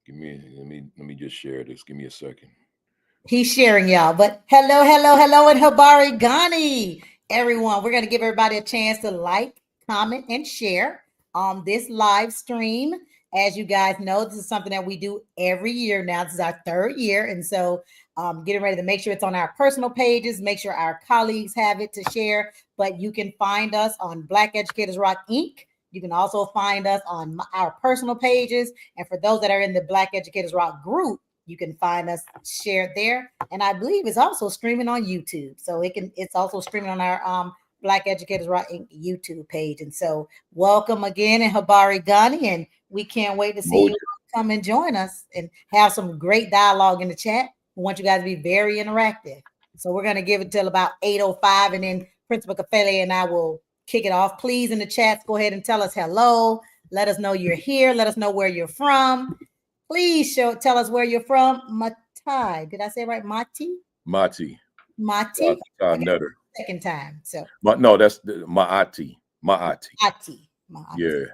Let me just share this. Give me a second. He's sharing, y'all. But hello, hello, hello, and Habari Ghani. Everyone, we're going to give everybody a chance to like, comment, and share on this live stream. As you guys know, this is something that we do every year now. This is our third year. And so getting ready to make sure it's on our personal pages, make sure our colleagues have it to share. But you can find us on Black Educators Rock Inc. You can also find us on our personal pages. And for those that are in the Black Educators Rock group, you can find us shared there. And I believe it's also streaming on YouTube. So it's also streaming on our Black Educators Rock Inc. YouTube page. And so welcome again in Habari Ghani. And we can't wait to see you come and join us and have some great dialogue in the chat. We want you guys to be very interactive. So we're going to give it till about 8:05, and then Principal Kafele and I will kick it off. Please, in the chats, go ahead and tell us hello. Let us know you're here. Let us know where you're from. Please tell us where you're from. Matai. Did I say it right? Mati? Mati. Nutter. Second time. So no, that's Maati. Maati. Yeah.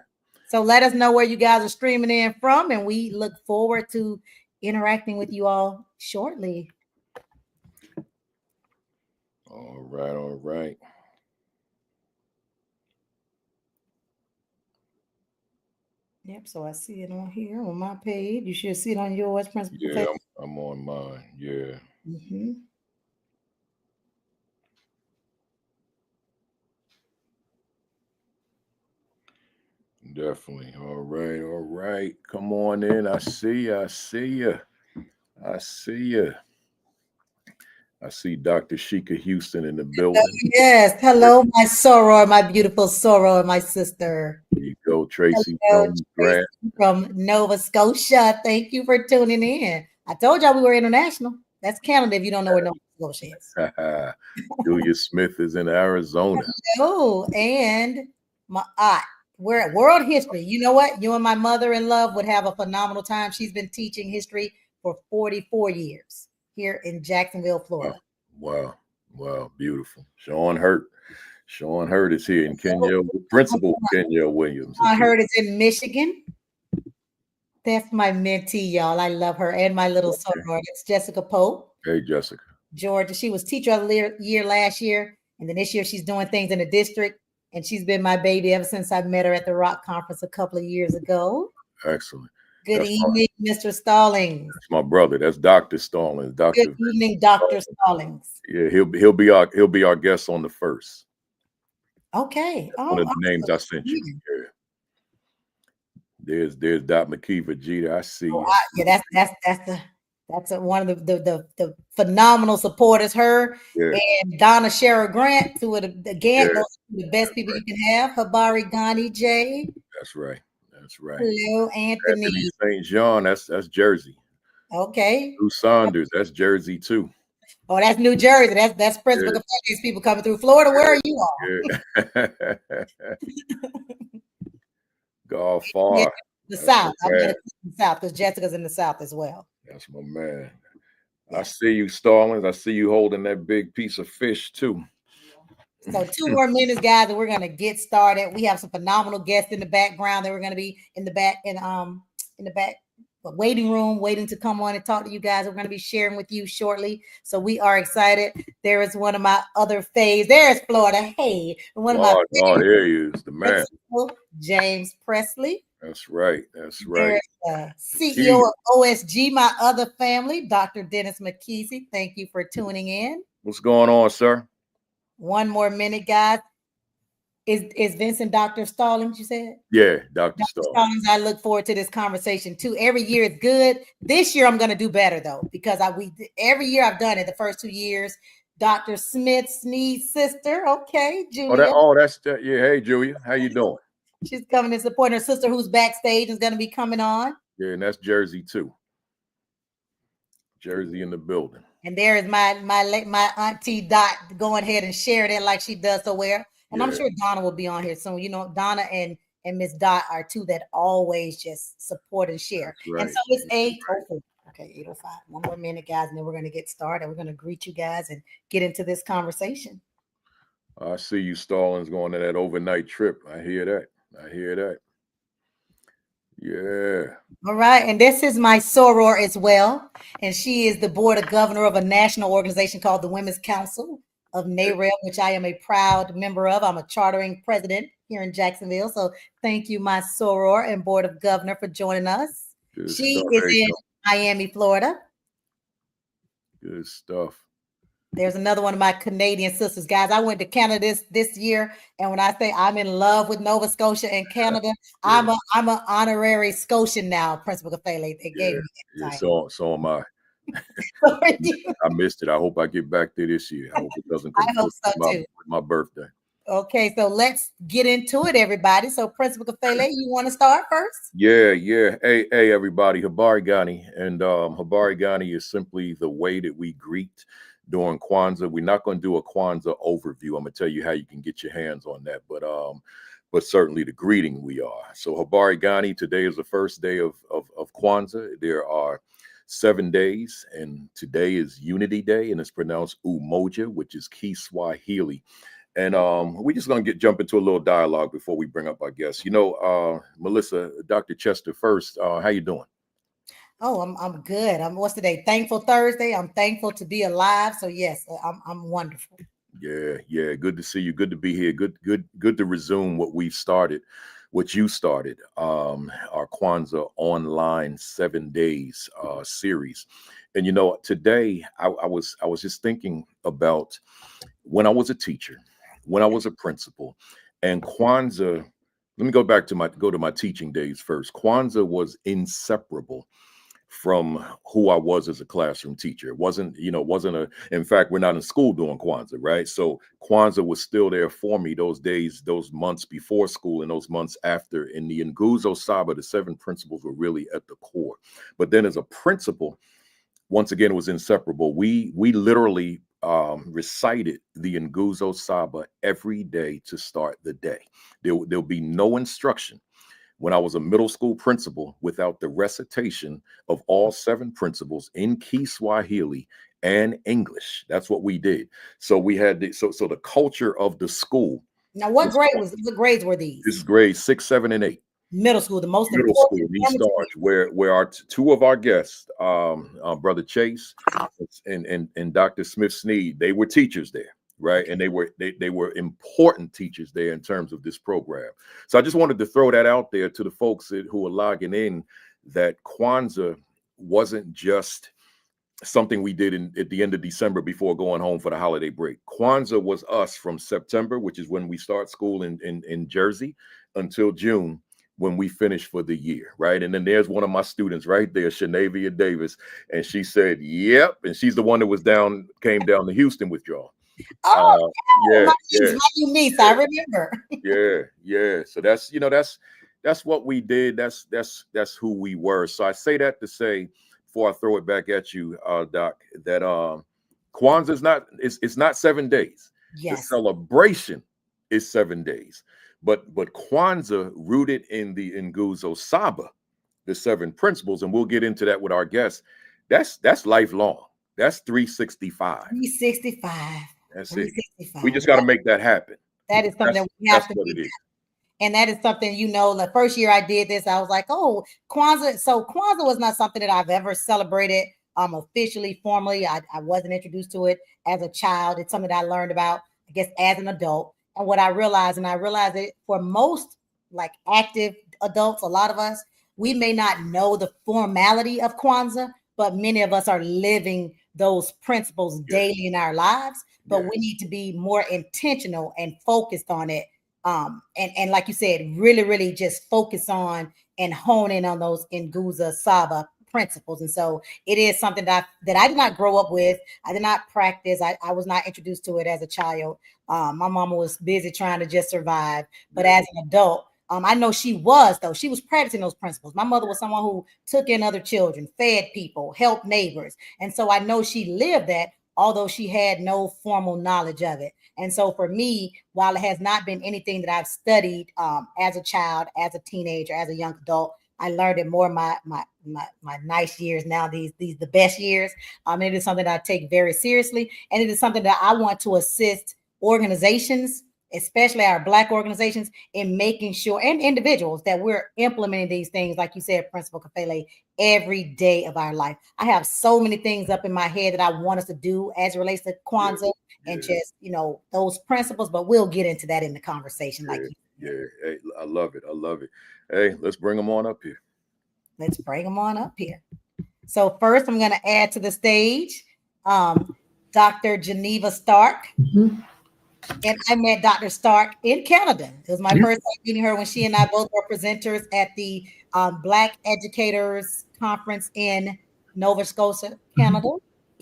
So let us know where you guys are streaming in from, and we look forward to interacting with you all shortly. All right. Yep, so I see it on here on my page. You should see it on yours, Principal. Yeah, I'm on mine. Yeah. Mm-hmm. Definitely. All right. Come on in. I see you. I see Dr. Sheikah Houston in the building. Yes. Hello, my soror, my beautiful soror, my sister. There you go, Tracy Grant from Nova Scotia. Thank you for tuning in. I told y'all we were international. That's Canada if you don't know where Nova Scotia is. Julia Smith is in Arizona. Oh, and my aunt. We're at World History. You know what? You and my mother-in-law would have a phenomenal time. She's been teaching history for 44 years here in Jacksonville, Florida. Wow. Beautiful. Sean Hurt is here in Kenya. Principal Kenya Williams. Sean Hurt is in Michigan. That's my mentee, y'all. I love her. And my little soror. It's Jessica Pope. Hey, Jessica. Georgia. She was teacher of the year last year. And then this year she's doing things in the district. And she's been my baby ever since I met her at the Rock Conference a couple of years ago. Excellent. Good evening, Mr. Stallings. That's my brother. That's Dr. Stallings. Good evening, Dr. Stallings. Yeah, he'll be our guest on the 1st. Okay. One of the names I sent you. Yeah. There's Dr. McKeever Jeter. I see you. Yeah, that's one of the phenomenal supporters. Her and Donna Shara Grant, two of the best people you can have. Habari Ghani J. That's right. Hello, Anthony St. John. That's Jersey. Okay. Lou Saunders. That's Jersey too. Oh, that's New Jersey. That's Principal of these people coming through Florida. Where are you all? Go far. Yeah, the South. I'm going to the South because Jessica's in the South as well. That's my man. Yeah. I see you, Stallings. I see you holding that big piece of fish too. So 2 more minutes, guys, and we're going to get started. We have some phenomenal guests in the background that we're going to be in the back waiting room, waiting to come on and talk to you guys. We're going to be sharing with you shortly. So we are excited. There is one of my other faves. There's Florida. Hey, one of my there he is, the man. James Presley. That's right. There's CEO of OSG, my other family, Dr. Dennis McKeesey. Thank you for tuning in. What's going on, sir? 1 more minute, guys. Is Vincent Dr. Stallings, you said? Yeah, Dr. Stallings. I look forward to this conversation too. Every year is good. This year I'm going to do better though, because every year I've done it. The first 2 years, Dr. Smith Sneed's sister. Okay, Julia. Hey, Julia, how you doing? She's coming to support her sister, who's backstage, is going to be coming on. Yeah, and that's Jersey too. Jersey in the building. And there is my auntie Dot going ahead and sharing it like she does so well. And I'm sure Donna will be on here soon. You know, Donna and Miss Dot are two that always just support and share. Right. And so it's 8:05. Okay, 8:05. 1 more minute, guys, and then we're going to get started. We're going to greet you guys and get into this conversation. I see you, Stallings, going to that overnight trip. I hear that. Yeah. All right, and this is my soror as well, and she is the board of governor of a national organization called the Women's Council of NAREL, which I am a proud member of. I'm a chartering president here in Jacksonville, so thank you, my soror and board of governor, for joining us. Good She stuff. is There you in go. Miami, Florida. Good stuff. There's another one of my Canadian sisters, guys. I went to Canada this year, and when I say I'm in love with Nova Scotia and Canada, Yeah. I'm an honorary Scotian now, Principal Kafele. They gave Yeah. me Yeah. that So am I. title. I missed it. I hope I get back there this year. I hope it doesn't I hope conflict so with too. my birthday. Okay, so let's get into it, everybody. So, Principal Kafele, you want to start first? Yeah, yeah. Hey, everybody. Habari Gani. And Habari Gani is simply the way that we greet during Kwanzaa. We're not going to do a Kwanzaa overview. I'm going to tell you how you can get your hands on that. But certainly the greeting we are. So Habari Gani, today is the first day of Kwanzaa. There are 7 days, and today is Unity Day, and it's pronounced Umoja, which is Kiswahili. And we're just gonna jump into a little dialogue before we bring up our guests. Melissa, Dr. Chester first. How you doing? Oh, I'm good. What's today? Thankful Thursday. I'm thankful to be alive. So yes, I'm wonderful. Yeah, yeah. Good to see you. Good to be here. Good to resume what we've started, what you started. Our Kwanzaa online 7 days series. And today I was just thinking about when I was a teacher, when I was a principal, and Kwanzaa. Let me go to my teaching days first. Kwanzaa was inseparable from who I was as a classroom teacher. It wasn't in fact, we're not in school doing Kwanzaa, right? So Kwanzaa was still there for me those days, those months before school and those months after. In the Nguzo Saba, the 7 principles were really at the core. But then as a principal, once again, it was inseparable. We literally recited the Nguzo Saba every day to start the day. There'll be no instruction when I was a middle school principal without the recitation of all 7 principles in Kiswahili and English. That's what we did. So we had so the culture of the school. Now, what grades were these? This is grades 6, 7, and 8. Middle school, the most Middle important. school, these stars, where our 2 of our guests, Brother Chase and Dr. Smith Sneed, they were teachers there, right? And they were important teachers there in terms of this program. So I just wanted to throw that out there to the folks who are logging in, that Kwanzaa wasn't just something we did at the end of December before going home for the holiday break. Kwanzaa was us from September, which is when we start school in Jersey, until June, when we finish for the year, right? And then there's one of my students right there, Shanavia Davis, and she said, "Yep," and she's the one that came down to Houston with y'all. Oh, Yeah, you niece, I remember. yeah. So that's what we did. That's who we were. So I say that to say, before I throw it back at you, Doc, that Kwanzaa it's not 7 days. Yes. The celebration is 7 days. But Kwanzaa, rooted in the Nguzo Saba, the 7 principles, and we'll get into that with our guests. That's lifelong. That's 365. 365. That's it. We just got to make that happen. That is something that we have to do. And that is something, the first year I did this, I was like, oh, Kwanzaa. So Kwanzaa was not something that I've ever celebrated officially, formally. I wasn't introduced to it as a child. It's something that I learned about, I guess, as an adult. And what I realized it for most like active adults, a lot of us, we may not know the formality of Kwanzaa, but many of us are living those principles daily in our lives. But we need to be more intentional and focused on it. And like you said, really, really just focus on and hone in on those Nguzo Saba principles. And so it is something that I did not grow up with. I did not practice. I was not introduced to it as a child. My mama was busy trying to just survive. But as an adult, I know she was practicing those principles. My mother was someone who took in other children, fed people, helped neighbors. And so I know she lived that, although she had no formal knowledge of it. And so for me, while it has not been anything that I've studied as a child, as a teenager, as a young adult, I learned it more my nice years now, these the best years. It is something that I take very seriously. And it is something that I want to assist organizations especially our Black organizations, in making sure, and individuals, that we're implementing these things, like you said, Principal Kafele, every day of our life. I have so many things up in my head that I want us to do as it relates to Kwanzaa and just, those principles, but we'll get into that in the conversation. Like you said. Hey, I love it. I love it. Hey, let's bring them on up here. Let's bring them on up here. So first, I'm going to add to the stage Dr. Geneva Stark. Mm-hmm. And I met Dr. Stark in Canada. It was my first time meeting her when she and I both were presenters at the Black Educators Conference in Nova Scotia, Canada.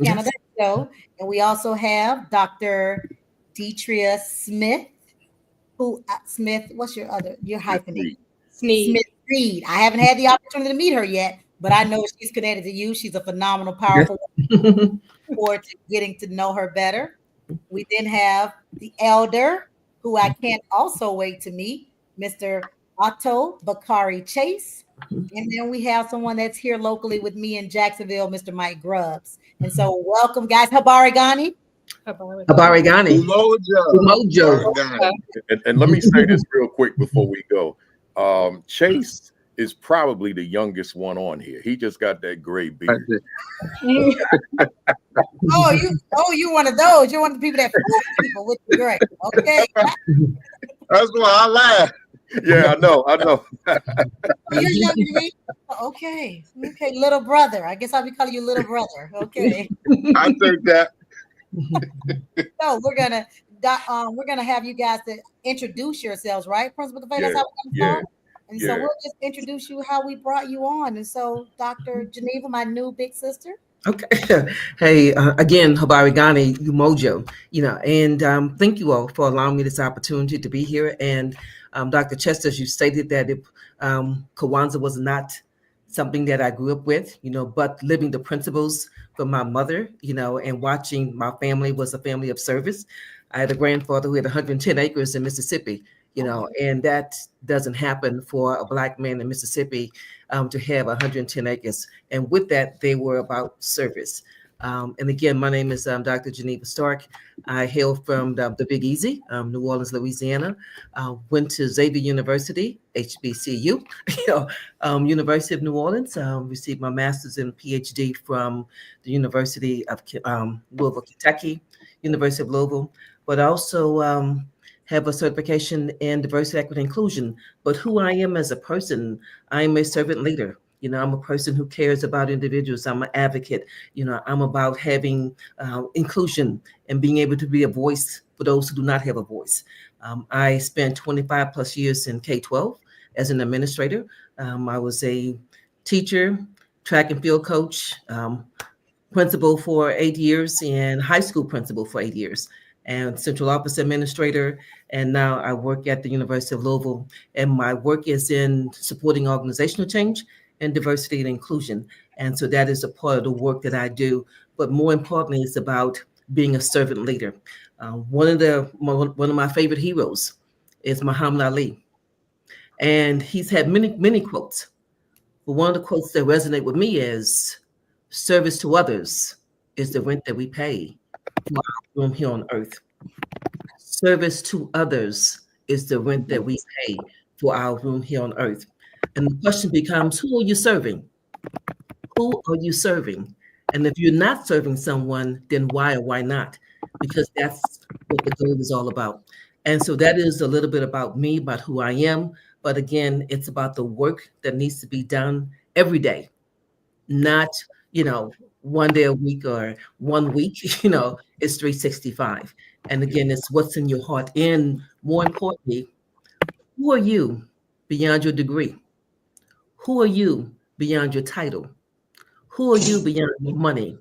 Canada. So, and we also have Dr. Deetria Smith, Smith, what's your hyphenate? Smith Reed. I haven't had the opportunity to meet her yet, but I know she's connected to you. She's a phenomenal, powerful woman. Forward to getting to know her better. We then have the elder, who I can't also wait to meet, Mr. Otto Bakari Chase. And then we have someone that's here locally with me in Jacksonville, Mr. Mike Grubbs. And so welcome, guys. Habari Ghani. Habari Ghani. Umojo. And let me say this real quick before we go. Chase is probably the youngest one on here. He just got that gray beard. you one of those. You're one of the people that fool people with the gray. Okay. That's why I laugh. Yeah, I know. You're younger than me. Okay, little brother. I guess I'll be calling you little brother. Okay. I think that. So we're gonna have you guys to introduce yourselves, right, Principal Kafele? That's how we're gonna start. And so we'll just introduce you how we brought you on. And so, Dr. Geneva, my new big sister. Okay. Hey, again, Habari Ghani, Umojo, and thank you all for allowing me this opportunity to be here. And Dr. Chester, you stated that Kwanzaa was not something that I grew up with, but living the principles from my mother, and watching my family was a family of service. I had a grandfather who had 110 acres in Mississippi, and that doesn't happen for a Black man in Mississippi to have 110 acres. And with that, they were about service. And again, my name is Dr. Geneva Stark. I hail from the Big Easy, New Orleans, Louisiana. Went to Xavier University, HBCU, University of New Orleans. Received my master's and PhD from the University of Louisville, Kentucky, University of Louisville, but also have a certification in diversity, equity, inclusion. But who I am as a person, I'm a servant leader. I'm a person who cares about individuals. I'm an advocate. I'm about having inclusion and being able to be a voice for those who do not have a voice. I spent 25 plus years in K-12 as an administrator. I was a teacher, track and field coach, principal for 8 years, and high school principal for 8 years, and central office administrator. And now I work at the University of Louisville, and my work is in supporting organizational change and diversity and inclusion. And so that is a part of the work that I do. But more importantly, it's about being a servant leader. One of my favorite heroes is Muhammad Ali. And he's had many quotes. But one of the quotes that resonate with me is, service to others is the rent that we pay for our room here on earth. Service to others is the rent that we pay for our room here on earth. And the question becomes, who are you serving? Who are you serving? And if you're not serving someone, then why or why not? Because that's what the goal is all about. And so that is a little bit about me, about who I am. But again, it's about the work that needs to be done every day, not, one day a week or 1 week, it's 365. And again, it's what's in your heart. And more importantly, who are you beyond your degree? Who are you beyond your title? Who are you beyond your money?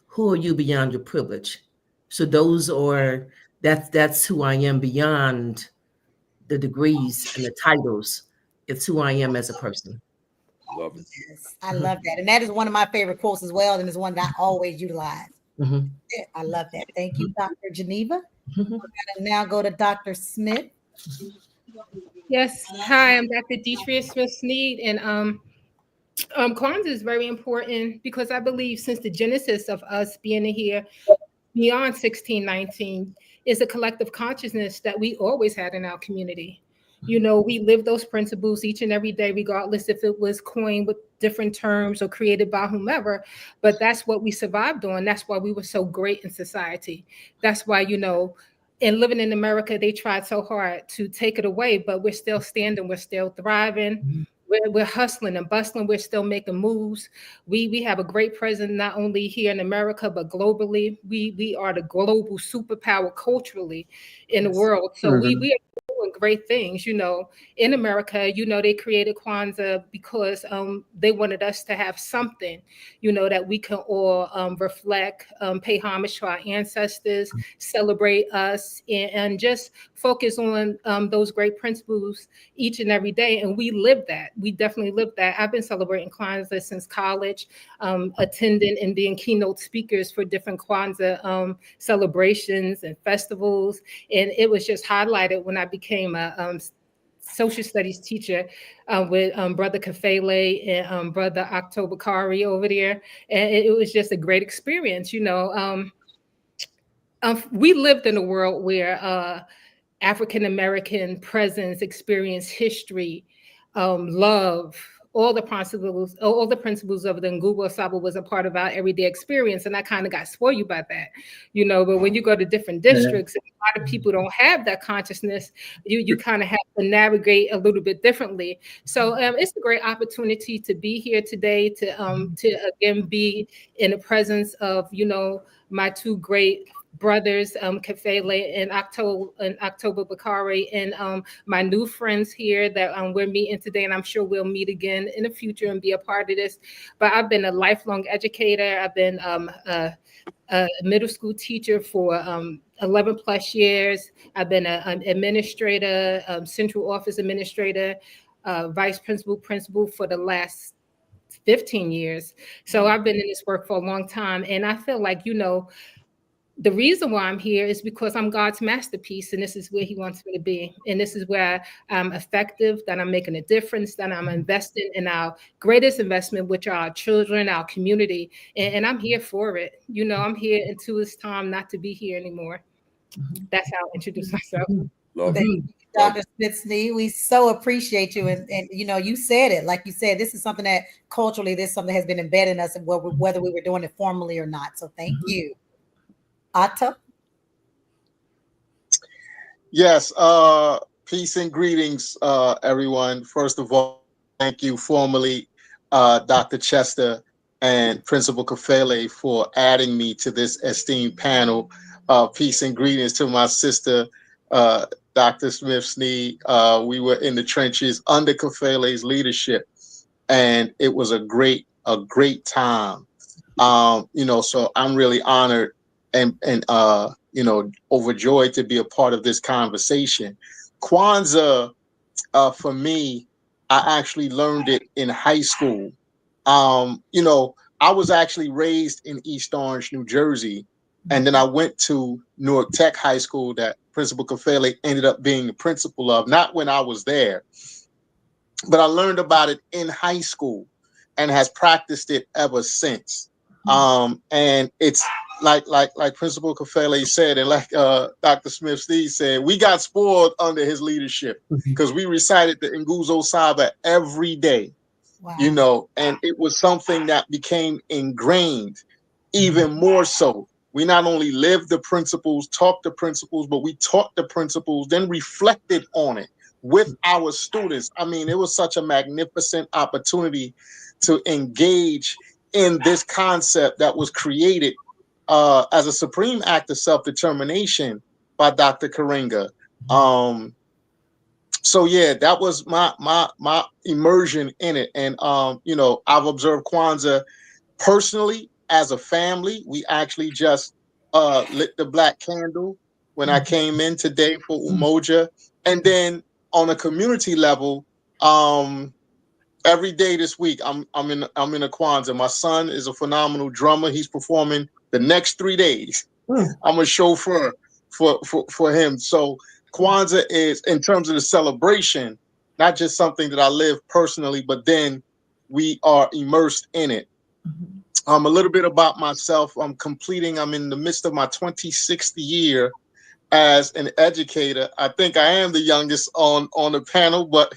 Who are you beyond your privilege? So that's who I am beyond the degrees and the titles. It's who I am as a person. Love it. Yes, I love that. And that is one of my favorite quotes as well. And it's one that I always utilize. Mm-hmm. I love that. Thank you, Dr. Geneva. Mm-hmm. We're going to now go to Dr. Smith. Yes. Hi, I'm Dr. Deetria Smith-Sneed. And Kwanzaa is very important because I believe since the genesis of us being here beyond 1619, is a collective consciousness that we always had in our community. You know, we live those principles each and every day, regardless if it was coined with different terms or created by whomever. But that's what we survived on. That's why we were so great in society. That's why, you know, and living in America, they tried so hard to take it away, but we're still standing, we're still thriving. We're hustling and bustling. We're still making moves. We have a great presence not only here in America but globally. We are the global superpower culturally in the world. So we are doing great things. You know, in America, you know, they created Kwanzaa because they wanted us to have something, you know, that we can all reflect, pay homage to our ancestors, celebrate us, and just focus on those great principles each and every day. And we live that. We definitely live that. I've been celebrating Kwanzaa since college, attending and being keynote speakers for different Kwanzaa celebrations and festivals. And it was just highlighted when I became a social studies teacher with Brother Kafele and Brother October Kari over there. And it was just a great experience. You know, we lived in a world where African-American presence, experience, history, love, all the principles of the Ngugo Saba was a part of our everyday experience. And I kind of got spoiled by that, you know, but when you go to different districts, and a lot of people don't have that consciousness, you kind of have to navigate a little bit differently. So it's a great opportunity to be here today, to again be in the presence of, you know, my two great brothers, Kafele and October Bakari, and my new friends here that we're meeting today, and I'm sure we'll meet again in the future and be a part of this. But I've been a lifelong educator. I've been a middle school teacher for 11 plus years. I've been an administrator, central office administrator, vice principal for the last 15 years. So I've been in this work for a long time. And I feel like, you know, the reason why I'm here is because I'm God's masterpiece, and this is where He wants me to be. And this is where I'm effective, that I'm making a difference, that I'm investing in our greatest investment, which are our children, our community. And I'm here for it. You know, I'm here until it's time not to be here anymore. That's how I'll introduce myself. Love Thank it. you, Dr. Smith-Sneed. We so appreciate you. And you know, you said it, like you said, this is something that culturally, this is something that has been embedded in us, whether we were doing it formally or not. So thank you. Atta? Yes, peace and greetings, everyone. First of all, thank you formally, Dr. Chester and Principal Kafele, for adding me to this esteemed panel. Peace and greetings to my sister, Dr. Smith-Sneed. We were in the trenches under Kafele's leadership, and it was a great time. You know, so I'm really honored and you know, overjoyed to be a part of this conversation. Kwanzaa, for me, I actually learned it in high school. You know, I was actually raised in East Orange, New Jersey, and then I went to Newark Tech High School that Principal Kafele ended up being the principal of, not when I was there, but I learned about it in high school and has practiced it ever since. And it's like Principal Kafele said, and like Dr. Smith-Sneed said, we got spoiled under his leadership because we recited the Nguzo Saba every day. Wow. You know, and it was something that became ingrained even more so. We not only lived the principles, talked the principles, but we taught the principles, then reflected on it with our students. I mean, it was such a magnificent opportunity to engage in this concept that was created as a supreme act of self-determination by Dr. Karenga. So yeah, that was my immersion in it. And you know, I've observed Kwanzaa personally as a family. We actually just lit the black candle when I came in today for Umoja. And then on a community level, every day this week, I'm in a Kwanzaa. My son is a phenomenal drummer. He's performing the next 3 days. I'm a chauffeur for him. So Kwanzaa is, in terms of the celebration, not just something that I live personally, but then we are immersed in it. A little bit about myself. I'm in the midst of my 26th year as an educator. I think I am the youngest on the panel, but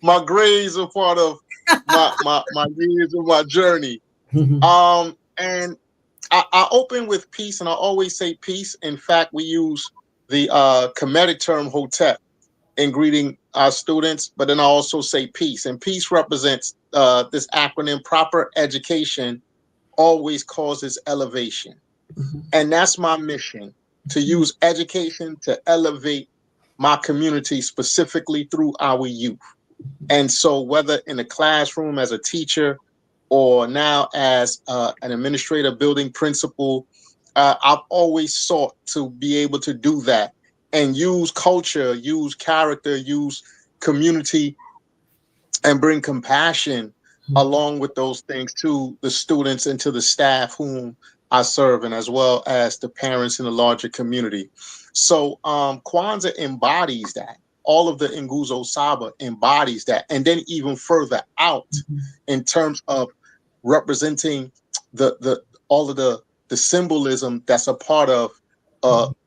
my grades are part of my years of my journey. And I open with peace, and I always say peace. In fact, we use the Kemetic term hotep in greeting our students, but then I also say peace. And peace represents this acronym: proper education always causes elevation. And that's my mission, to use education to elevate my community, specifically through our youth. And so whether in the classroom as a teacher or now as an administrator, building principal, I've always sought to be able to do that and use culture, use character, use community, and bring compassion along with those things to the students and to the staff whom I serve, and as well as the parents in the larger community. So Kwanzaa embodies that. All of the Nguzo Saba embodies that. And then even further out in terms of representing the all of the symbolism that's a part of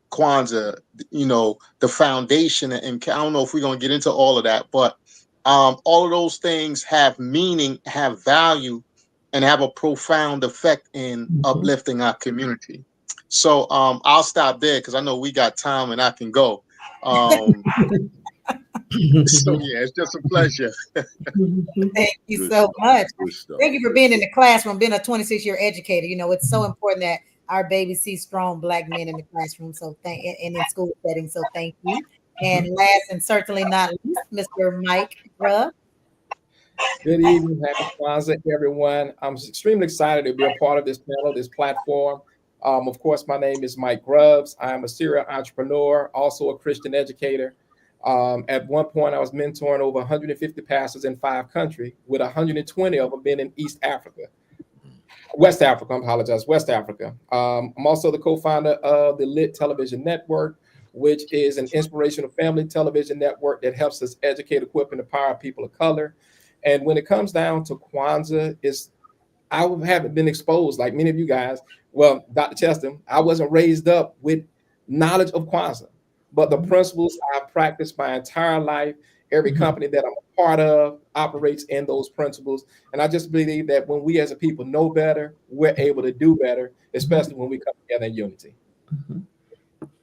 Kwanzaa, you know, the foundation. And I don't know if we're going to get into all of that, but all of those things have meaning, have value, and have a profound effect in uplifting our community. So I'll stop there because I know we got time and I can go. So yeah, it's just a pleasure. Thank you Good so stuff. much. Good stuff. Thank you for being in the classroom, being a 26-year educator. You know, it's so important that our babies see strong Black men in the classroom. So and in school settings. So thank you. And last and certainly not least, Mr. Mike Grubb. Good evening, happy Kwanzaa, everyone. I'm extremely excited to be a part of this panel, this platform. Of course, my name is Mike Grubbs. I'm a serial entrepreneur, also a Christian educator. At one point, I was mentoring over 150 pastors in 5 countries, with 120 of them being in West Africa, I apologize, West Africa. I'm also the co-founder of the Lit Television Network, which is an inspirational family television network that helps us educate, equip, and empower people of color. And when it comes down to Kwanzaa, I haven't been exposed like many of you guys. Well, Dr. Chester, I wasn't raised up with knowledge of Kwanzaa, but the principles I practiced my entire life. Every company that I'm a part of operates in those principles. And I just believe that when we as a people know better, we're able to do better, especially when we come together in unity.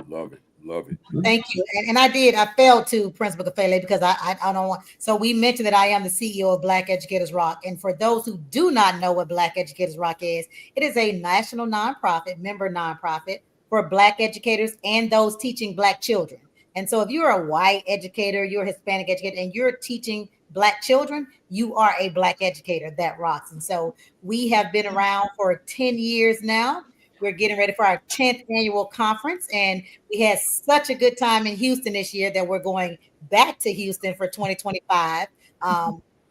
Love it. Love it. Thank you. And I failed to Principal Kafele because I don't want. So we mentioned that I am the CEO of Black Educators Rock. And for those who do not know what Black Educators Rock is, it is a national nonprofit, member nonprofit for Black educators and those teaching Black children. And so if you're a white educator, you're a Hispanic educator, and you're teaching Black children, you are a Black educator that rocks. And so we have been around for 10 years now. We're getting ready for our 10th annual conference, and we had such a good time in Houston this year that we're going back to Houston for 2025.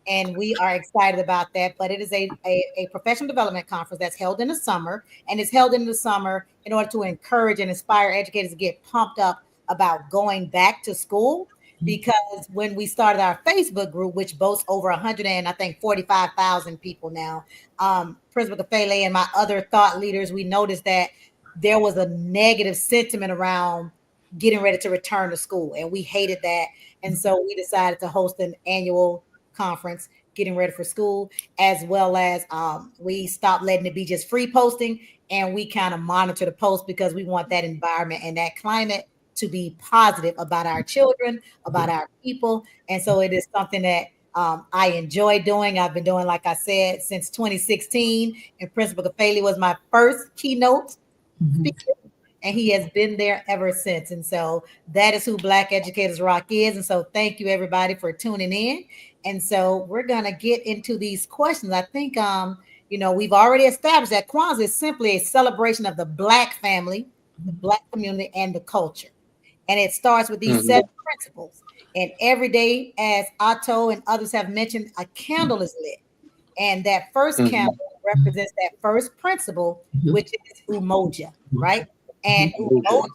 And we are excited about that. But it is a professional development conference that's held in the summer, and it's held in the summer in order to encourage and inspire educators to get pumped up about going back to school. Because when we started our Facebook group, which boasts over 45,000 people now, Principal Kafele and my other thought leaders, we noticed that there was a negative sentiment around getting ready to return to school, and we hated that. And so we decided to host an annual conference, getting ready for school, as well as we stopped letting it be just free posting, and we kind of monitor the post because we want that environment and that climate to be positive about our children, about our people. And so it is something that I enjoy doing. I've been doing, like I said, since 2016. And Principal Kafele was my first keynote speaker, and he has been there ever since. And so that is who Black Educators Rock is. And so thank you, everybody, for tuning in. And so we're going to get into these questions. I think, we've already established that Kwanzaa is simply a celebration of the Black family, the Black community, and the culture. And it starts with these 7 principles. And every day, as Otto and others have mentioned, a candle is lit. And that first candle represents that first principle, which is umoja, right? And umoja,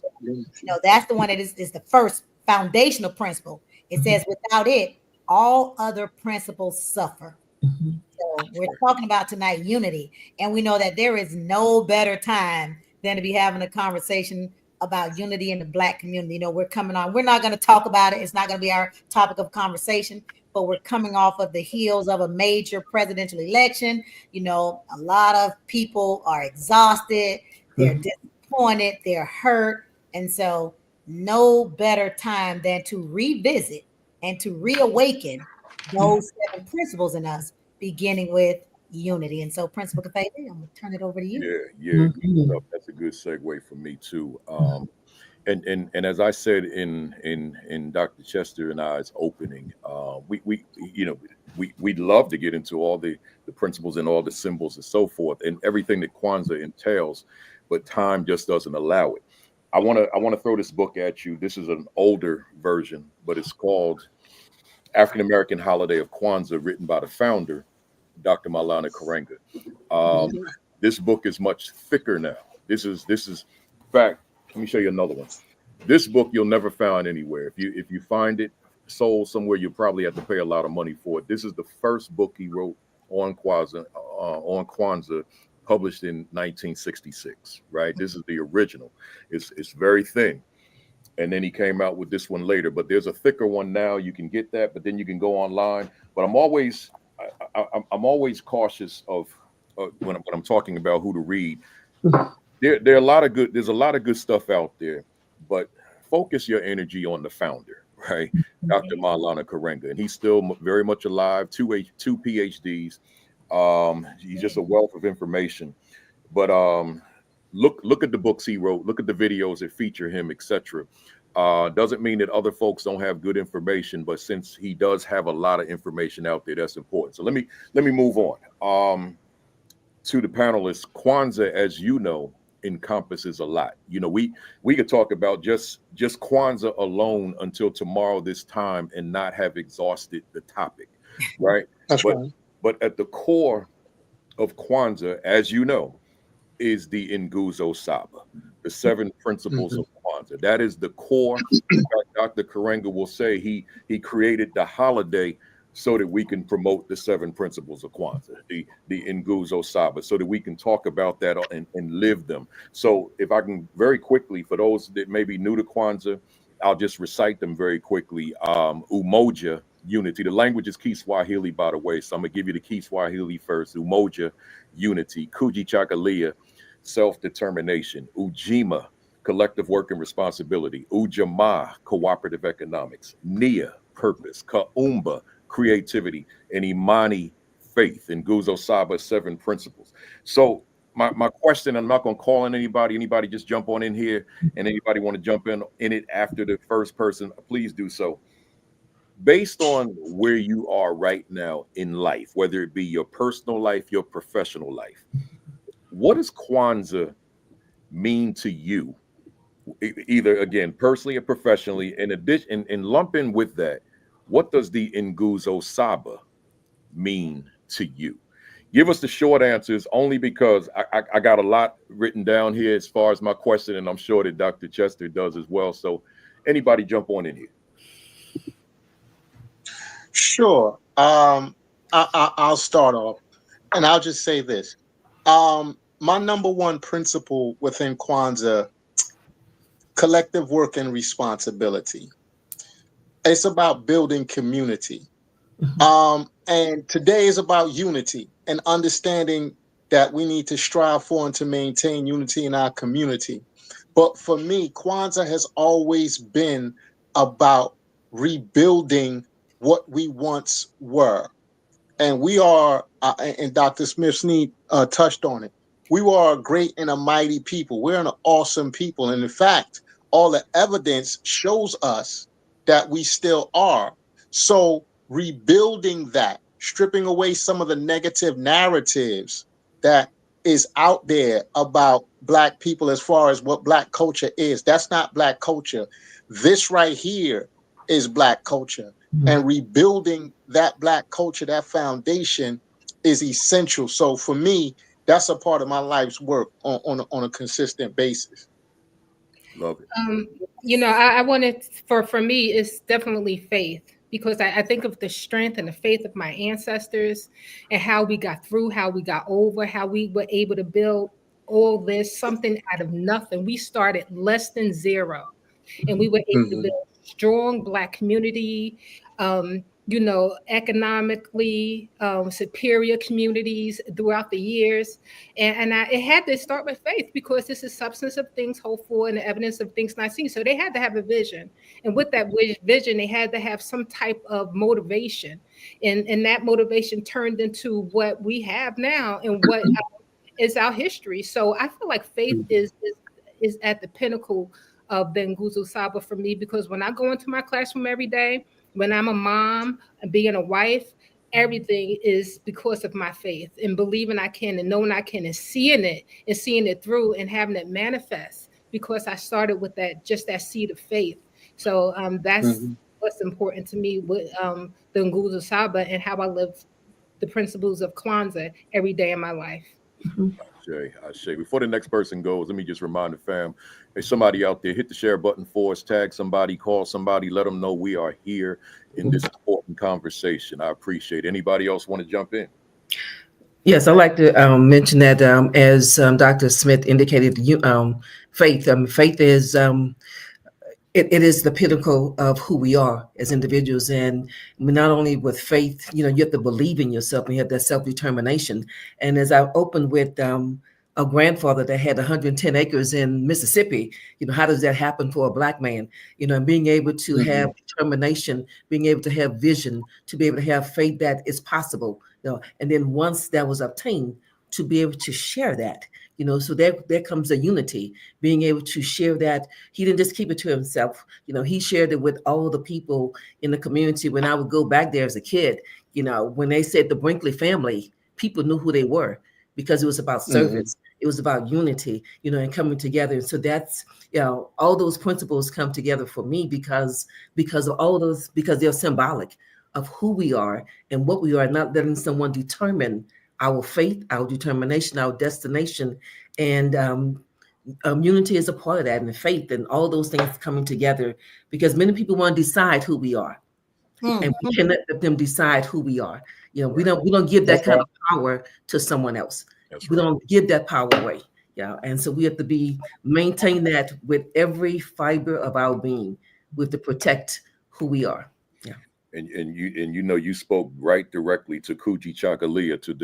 that's the one that is the first foundational principle. It says without it, all other principles suffer. So we're talking about tonight unity. And we know that there is no better time than to be having a conversation about unity in the Black community. You know, we're coming on. We're not going to talk about it. It's not going to be our topic of conversation, but we're coming off of the heels of a major presidential election. You know, a lot of people are exhausted. They're disappointed. They're hurt. And so no better time than to revisit and to reawaken those 7 principles in us, beginning with unity. And so, Principal Kafele, I'm going to turn it over to you. Yeah, good stuff. That's a good segue for me too. And as I said in Dr. Chester and I's opening, we you know we'd love to get into all the principles and all the symbols and so forth and everything that Kwanzaa entails, but time just doesn't allow it. I want to throw this book at you. This is an older version, but it's called African American Holiday of Kwanzaa, written by the founder, Dr. Maulana Karenga. This book is much thicker now. This is in fact, let me show you another one. This book you'll never find anywhere. If you find it sold somewhere, you'll probably have to pay a lot of money for it. This is the first book he wrote on Kwanzaa, published in 1966. Right, this is the original. It's very thin, and then he came out with this one later. But there's a thicker one now. You can get that, but then you can go online. But I'm always cautious of when I'm talking about who to read. There's a lot of good stuff out there, but focus your energy on the founder, right? Dr. Maulana Karenga, and he's still very much alive. Two PhDs. He's just a wealth of information. But look at the books he wrote. Look at the videos that feature him, etc. Doesn't mean that other folks don't have good information, but since he does have a lot of information out there, that's important. So let me move on. To the panelists, Kwanzaa, as you know, encompasses a lot. You know, we could talk about just Kwanzaa alone until tomorrow this time and not have exhausted the topic, right? But at the core of Kwanzaa, as you know, is the Nguzo Saba, the 7 principles of Kwanzaa. That is the core. Dr. Karenga will say he created the holiday so that we can promote the 7 principles of Kwanzaa, the Nguzo Saba, so that we can talk about that and live them. So if I can very quickly, for those that may be new to Kwanzaa, I'll just recite them very quickly. Umoja, unity. The language is Kiswahili, by the way, so I'm going to give you the Kiswahili first. Umoja, unity. Kujichagulia, self-determination. Ujima, collective work and responsibility. Ujamaa, cooperative economics. Nia, purpose. Kaumba, creativity. And Imani, faith. And Nguzo Saba, 7 principles. So my question, I'm not going to call on anybody just jump on in here, and anybody want to jump in it after the first person, please do so. Based on where you are right now in life, whether it be your personal life, your professional life, what does Kwanzaa mean to you? Either, again, personally or professionally. In addition, and lump in with that, what does the Nguzo Saba mean to you? Give us the short answers, only because I got a lot written down here as far as my question, and I'm sure that Dr. Chester does as well. So anybody jump on in here. Sure. I'll start off, and I'll just say this. My number one principle within Kwanzaa, collective work and responsibility. It's about building community. And today is about unity and understanding that we need to strive for and to maintain unity in our community. But for me, Kwanzaa has always been about rebuilding what we once were. And we are, and Dr. Smith-Snead touched on it, we are a great and a mighty people. We're an awesome people. And in fact, all the evidence shows us that we still are. So rebuilding that, stripping away some of the negative narratives that is out there about Black people as far as what Black culture is. That's not Black culture. This right here is Black culture. And rebuilding that Black culture, that foundation, is essential. So for me, that's a part of my life's work on a consistent basis. Love it. You know, I wanted, for me, it's definitely faith, because I think of the strength and the faith of my ancestors and how we got through, how we got over, how we were able to build all this, something out of nothing. We started less than zero, and we were able to build strong Black community, economically superior communities throughout the years. And it had to start with faith, because this is substance of things hoped for and the evidence of things not seen. So they had to have a vision. And with that vision, they had to have some type of motivation. And that motivation turned into what we have now and what is our history. So I feel like faith is at the pinnacle of the Nguzo Saba for me, because when I go into my classroom every day, when I'm a mom and being a wife, everything is because of my faith and believing I can and knowing I can and seeing it through and having it manifest, because I started with that seed of faith. So that's what's important to me with the Nguzo Saba and how I live the principles of Kwanzaa every day in my life. Shay. Before the next person goes, let me just remind the fam, hey, somebody out there, hit the share button for us, tag somebody, call somebody, let them know we are here in this important conversation. I appreciate it. Anybody else want to jump in? Yes, I'd like to mention that as Dr. Smith indicated, faith. Faith is it is the pinnacle of who we are as individuals. And not only with faith, you have to believe in yourself and you have that self-determination. And as I opened with a grandfather that had 110 acres in Mississippi, how does that happen for a Black man? And being able to have determination, being able to have vision, to be able to have faith that it's possible, and then once that was obtained, to be able to share that. So there comes a unity, being able to share that. He didn't just keep it to himself. He shared it with all the people in the community. When I would go back there as a kid, when they said the Brinkley family, people knew who they were, because it was about service. It was about unity, and coming together. And so that's, all those principles come together for me because of all those, because they're symbolic of who we are and what we are, not letting someone determine our faith, our determination, our destination. And unity is a part of that, and faith and all those things coming together, because many people want to decide who we are. And we cannot let them decide who we are. We don't give that kind of power to someone else. We don't give that power away. And so we have to maintain that with every fiber of our being. We have to protect who we are. And you spoke right directly to Kuji Chakalia, to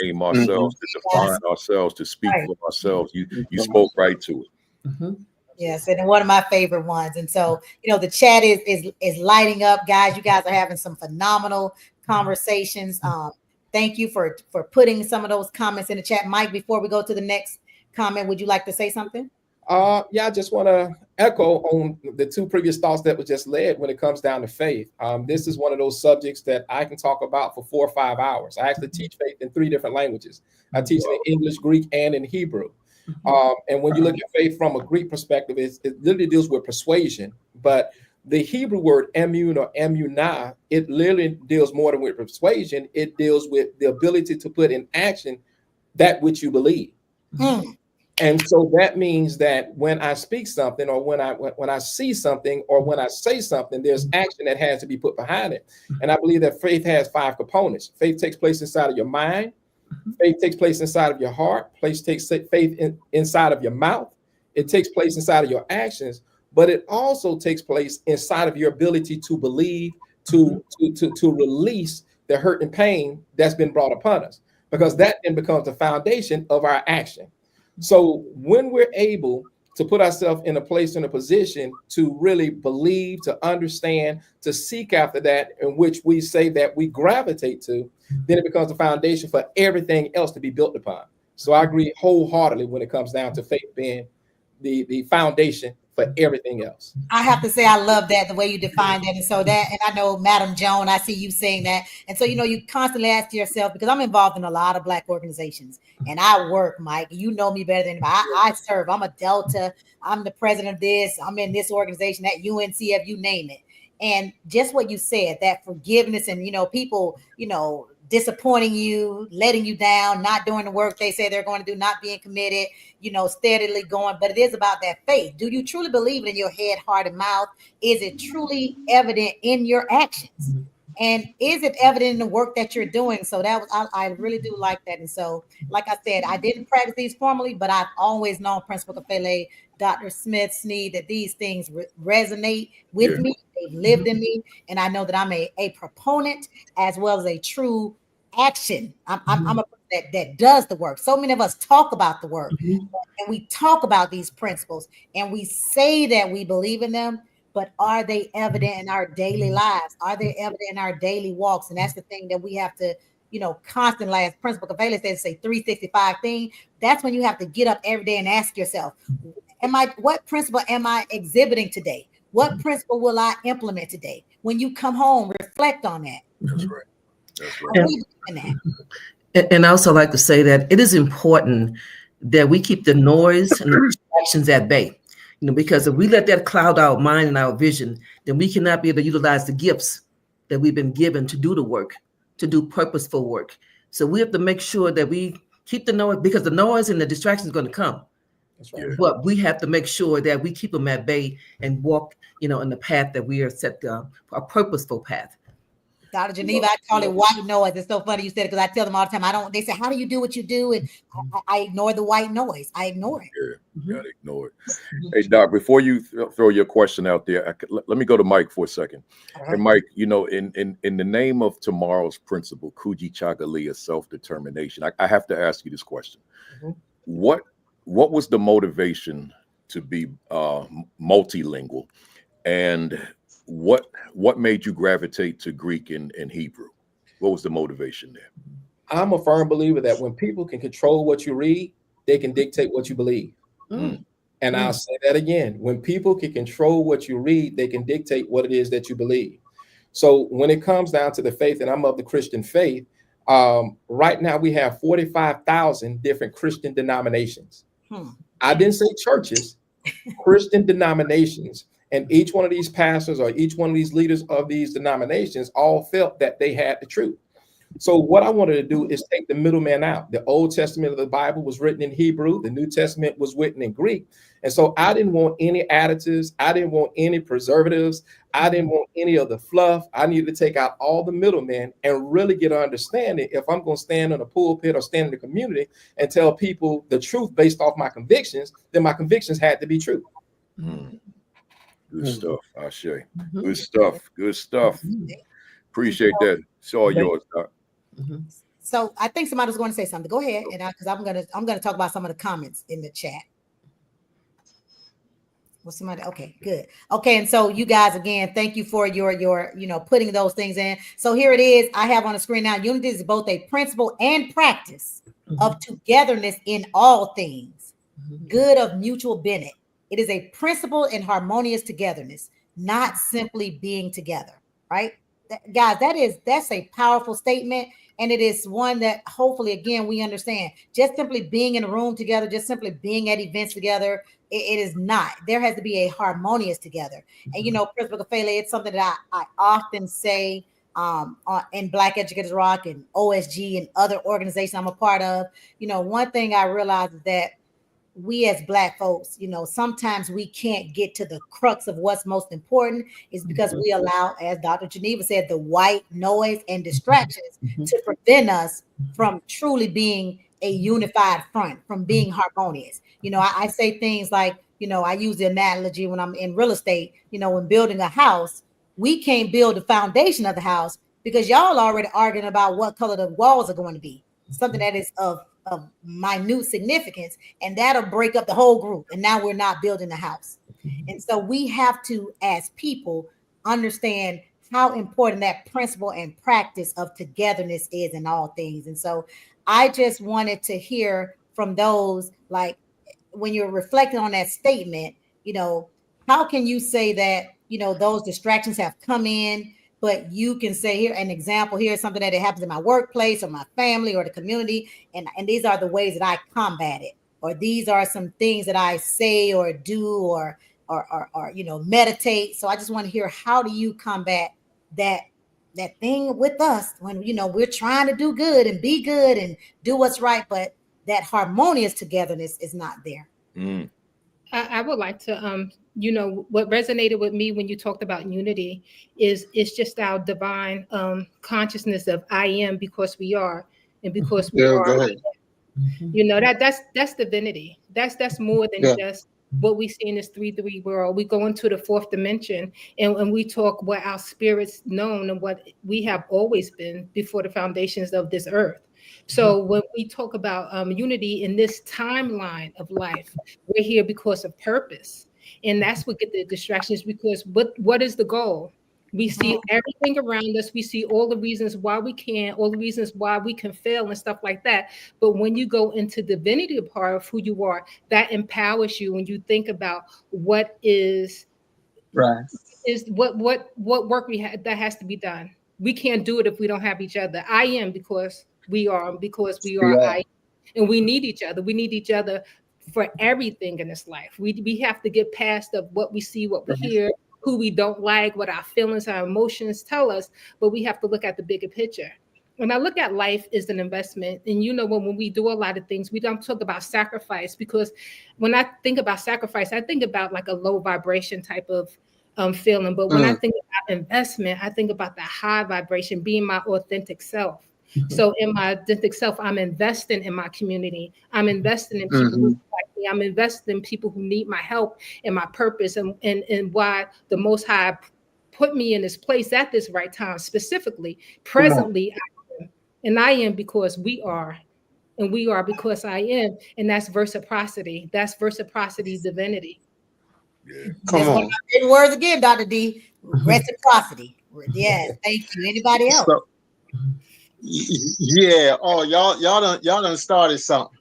name ourselves, to define ourselves, to speak for ourselves. You spoke right to it. Yes, and one of my favorite ones. And so, the chat is lighting up, guys. You guys are having some phenomenal conversations. Thank you for putting some of those comments in the chat. Mike, before we go to the next comment, would you like to say something? I just want to echo on the two previous thoughts that were just led when it comes down to faith. This is one of those subjects that I can talk about for 4 or 5 hours. I actually teach faith in 3 different languages. I teach it in English, Greek, and in Hebrew. And when you look at faith from a Greek perspective, it literally deals with persuasion. But the Hebrew word emun or emunah, it literally deals more than with persuasion. It deals with the ability to put in action that which you believe. And so that means that when I speak something, or when I see something, or when I say something, there's action that has to be put behind it. And I believe that faith has 5 components. Faith takes place inside of your mind. Faith takes place inside of your heart. Faith takes inside of your mouth. It takes place inside of your actions, but it also takes place inside of your ability to believe, to release the hurt and pain that's been brought upon us, because that then becomes the foundation of our action. So when we're able to put ourselves in a place, in a position to really believe, to understand, to seek after that in which we say that we gravitate to, then it becomes the foundation for everything else to be built upon. So I agree wholeheartedly when it comes down to faith being the foundation for everything else. I have to say, I love that, the way you define that. And so that, and I know Madam Joan, I see you saying that. And so, you constantly ask yourself, because I'm involved in a lot of Black organizations and I work, Mike, you know me better than anybody. I serve, I'm a Delta, I'm the president of this, I'm in this organization, that UNCF, you name it. And just what you said, that forgiveness and, people, disappointing you, letting you down, not doing the work they say they're going to do, not being committed, steadily going. But it is about that faith. Do you truly believe it in your head, heart, and mouth? Is it truly evident in your actions? And is it evident in the work that you're doing? So that was, I really do like that. And so, like I said, I didn't practice these formally, but I've always known Principal Kafele, Dr. Smith, Sneed, that these things resonate with me. They've lived in me. And I know that I'm a proponent as well as a true action. I'm a person that does the work. So many of us talk about the work, and we talk about these principles, and we say that we believe in them, but are they evident in our daily lives? Are they evident in our daily walks? And that's the thing that we have to, constantly, as Principal Cavalier says, say 365 thing. That's when you have to get up every day and ask yourself, what principle am I exhibiting today? What principle will I implement today? When you come home, reflect on that. That's right. That's right. And I also like to say that it is important that we keep the noise and the distractions at bay. Because if we let that cloud our mind and our vision, then we cannot be able to utilize the gifts that we've been given to do the work, to do purposeful work. So we have to make sure that we keep the noise, because the noise and the distraction is going to come. That's right. But we have to make sure that we keep them at bay and walk, in the path that we are set, a purposeful path. Dr. Geneva, I call it white noise. It's so funny you said it, because I tell them all the time, they say, how do you do what you do? And I ignore the white noise. I ignore it. Yeah, you gotta ignore it. Hey, Doc, before you throw your question out there, let me go to Mike for a second. Right. And Mike, in the name of tomorrow's principle, Kuji Chagalia, self-determination, I have to ask you this question. What was the motivation to be multilingual? And what made you gravitate to Greek and Hebrew? What was the motivation there? I'm a firm believer that when people can control what you read, they can dictate what you believe. And I'll say that again. When people can control what you read, they can dictate what it is that you believe. So when it comes down to the faith, and I'm of the Christian faith, right now we have 45,000 different Christian denominations. I didn't say churches, Christian denominations. And each one of these pastors or each one of these leaders of these denominations all felt that they had the truth. So what I wanted to do is take the middleman out. The Old Testament of the Bible was written in Hebrew. The New Testament was written in Greek. And so I didn't want any additives. I didn't want any preservatives. I didn't want any of the fluff. I needed to take out all the middlemen and really get an understanding. If I'm going to stand in a pulpit or stand in the community and tell people the truth based off my convictions, then my convictions had to be true. Good stuff, Ashe. Good stuff. Good stuff. Appreciate that. It's all yours, Doc. So I think somebody was going to say something. Go ahead, and because I'm gonna talk about some of the comments in the chat. Was somebody okay? Good. Okay, and so you guys again, thank you for your putting those things in. So here it is. I have on the screen now. Unity is both a principle and practice of togetherness in all things, good of mutual benefit. It is a principle in harmonious togetherness, not simply being together, right? Guys, that's a powerful statement. And it is one that hopefully, again, we understand. Just simply being in a room together, just simply being at events together, it is not. There has to be a harmonious together. And, Principal Kafele, it's something that I often say in Black Educators Rock and OSG and other organizations I'm a part of. One thing I realize is that we as Black folks, sometimes we can't get to the crux of what's most important, is because we allow, as Dr. Geneva said, the white noise and distractions to prevent us from truly being a unified front, from being harmonious. I say things like, I use the analogy when I'm in real estate, when building a house, we can't build the foundation of the house because y'all already arguing about what color the walls are going to be, something that is of minute significance, and that'll break up the whole group. And now we're not building a house. And so we have to, as people, understand how important that principle and practice of togetherness is in all things. And so I just wanted to hear from those, like, when you're reflecting on that statement, how can you say that, those distractions have come in, but you can say, here an example, here's something that happens in my workplace or my family or the community, and these are the ways that I combat it, or these are some things that I say or do or meditate. So I just want to hear, how do you combat that thing with us when we're trying to do good and be good and do what's right, but that harmonious togetherness is not there. I would like to, what resonated with me when you talked about unity is it's just our divine consciousness of I am because we are, and because we Yeah, are. go ahead. That's divinity. That's more than Yeah. just what we see in this 3-3 world. We go into the fourth dimension, and we talk what our spirits known and what we have always been before the foundations of this earth. So when we talk about unity in this timeline of life, we're here because of purpose, and that's what get the distractions. Because what is the goal? We see everything around us. We see all the reasons why we can't, all the reasons why we can fail and stuff like that. But when you go into divinity part of who you are, that empowers you when you think about what Right. is what work we have that has to be done. We can't do it if we don't have each other. I am because we are, Yeah. I, and we need each other. We need each other for everything in this life. We have to get past of what we see, what we hear, who we don't like, what our feelings, our emotions tell us, but we have to look at the bigger picture. When I look at life as an investment, and when we do a lot of things, we don't talk about sacrifice, because when I think about sacrifice, I think about like a low vibration type of feeling. But when I think about investment, I think about the high vibration, being my authentic self. So in my authentic self, I'm investing in my community. I'm investing in people who like me. I'm investing in people who need my help and my purpose, and why the Most High put me in this place at this right time, specifically, presently. And I am because we are, and we are because I am. And that's reciprocity. That's reciprocity divinity. Yeah. Come That's one of on. my favorite words again, Dr. D. Reciprocity. Yes, thank you. Anybody else? So, yeah. Oh, y'all done started something.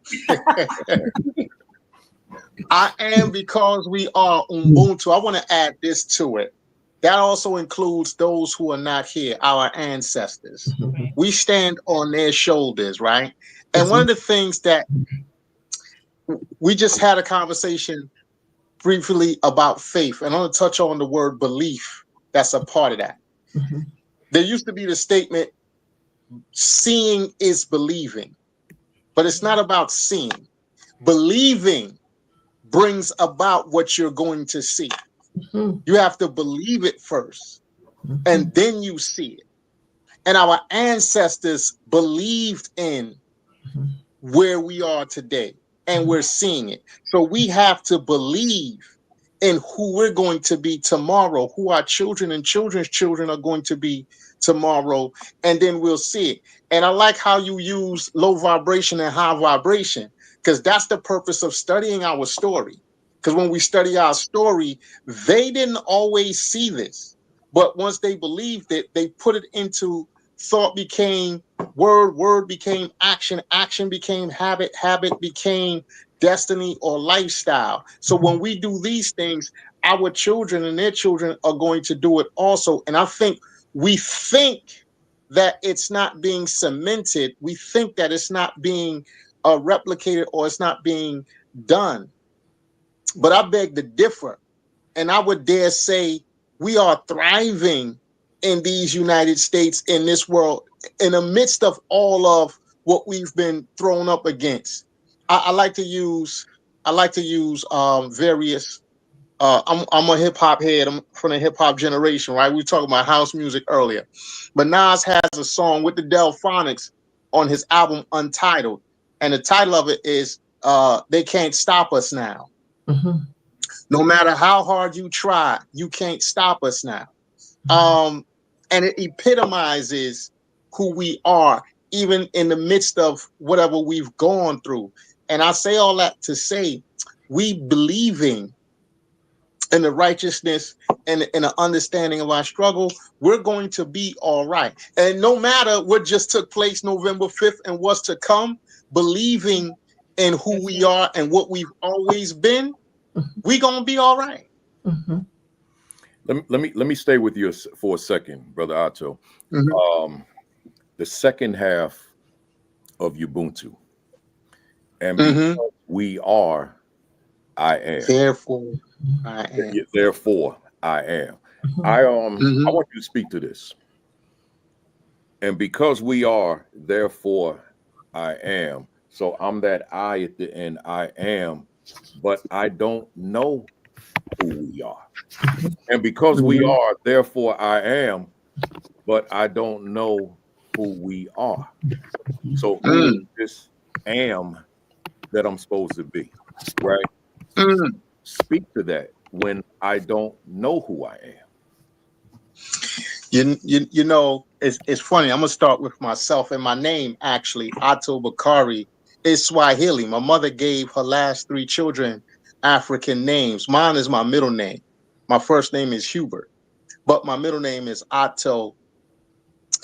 I am because we are Ubuntu. I want to add this to it. That also includes those who are not here, our ancestors. Right. We stand on their shoulders, right? And one of the things that we just had a conversation briefly about faith, and I'm going to touch on the word belief. That's a part of that. There used to be the statement, seeing is believing, but it's not about seeing. Believing brings about what you're going to see. You have to believe it first, and then you see it. And our ancestors believed in where we are today, and we're seeing it. So we have to believe in who we're going to be tomorrow, who our children and children's children are going to be tomorrow, and then we'll see it. And I like how you use low vibration and high vibration, because that's the purpose of studying our story. Because when we study our story, they didn't always see this, but once they believed it, they put it into thought, became word, word became action, action became habit, habit became destiny or lifestyle. So when we do these things, our children and their children are going to do it also. And I think we think that it's not being cemented. We think that it's not being replicated, or it's not being done. But I beg to differ. And I would dare say we are thriving in these United States, in this world, in the midst of all of what we've been thrown up against. I like to use various. I'm a hip hop head. I'm from the hip hop generation, right? We were talking about house music earlier, but Nas has a song with the Delphonics on his album Untitled, and the title of it is "They Can't Stop Us Now." No matter how hard you try, you can't stop us now. And it epitomizes who we are, even in the midst of whatever we've gone through. And I say all that to say, we believing in the righteousness and the understanding of our struggle, we're going to be all right. And no matter what just took place November 5th and what's to come, believing in who we are and what we've always been, we're going to be all right. Let me stay with you for a second, Brother Otto. The second half of Ubuntu, and because we are, I am. Therefore, I am. Therefore, I am. I want you to speak to this. And because we are, therefore, I am. So I'm that I at the end. I am. but I don't know who we are. And because we are, therefore I am, but I don't know who we are. So who is this am that I'm supposed to be? Right? Speak to that when I don't know who I am. You know, it's funny. I'm gonna start with myself, and my name actually, Ato Bakari, is Swahili. My mother gave her last 3 children African names. Mine is my middle name. My first name is Hubert, but my middle name is Ato,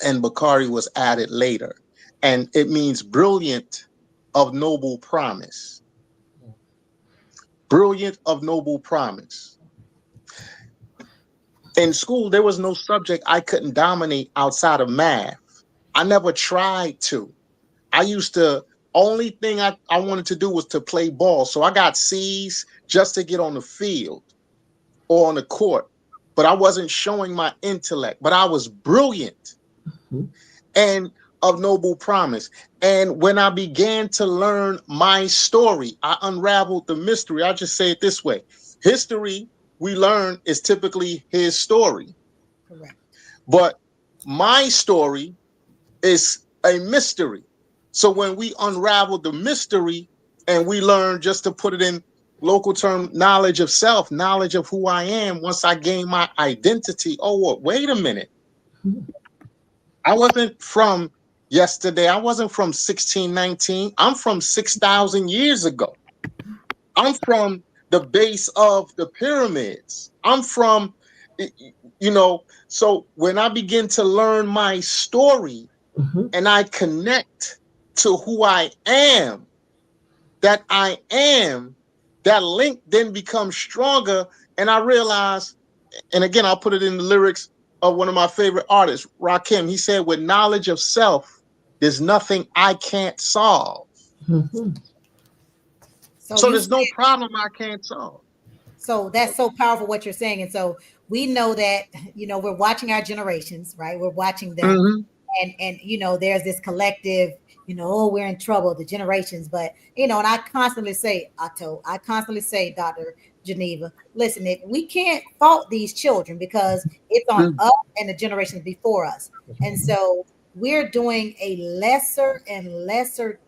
and Bakari was added later, and it means brilliant of noble promise. Brilliant of noble promise. In school, there was no subject I couldn't dominate outside of math. I never tried to. I used to, only thing I wanted to do was to play ball. So I got C's just to get on the field or on the court. But I wasn't showing my intellect, but I was brilliant and of noble promise. And when I began to learn my story, I unraveled the mystery. I just say it this way. History, we learn, is typically his story. Correct. But my story is a mystery. So when we unravel the mystery and we learn, just to put it in local term, knowledge of self, knowledge of who I am, once I gain my identity, oh, wait a minute. I wasn't from yesterday. I wasn't from 1619. I'm from 6,000 years ago. I'm from the base of the pyramids. I'm from, so when I begin to learn my story, and I connect to who I am, that link then becomes stronger. And I realize, and again, I'll put it in the lyrics of one of my favorite artists, Rakim. He said, with knowledge of self, there's nothing I can't solve. So there's no problem I can't solve. So that's so powerful what you're saying. And so we know that, we're watching our generations, right? We're watching them. And there's this collective, oh, we're in trouble, the generations. But, and I constantly say, Dr. Geneva, listen, we can't fault these children because it's on us and the generations before us. And so we're doing a lesser and lesser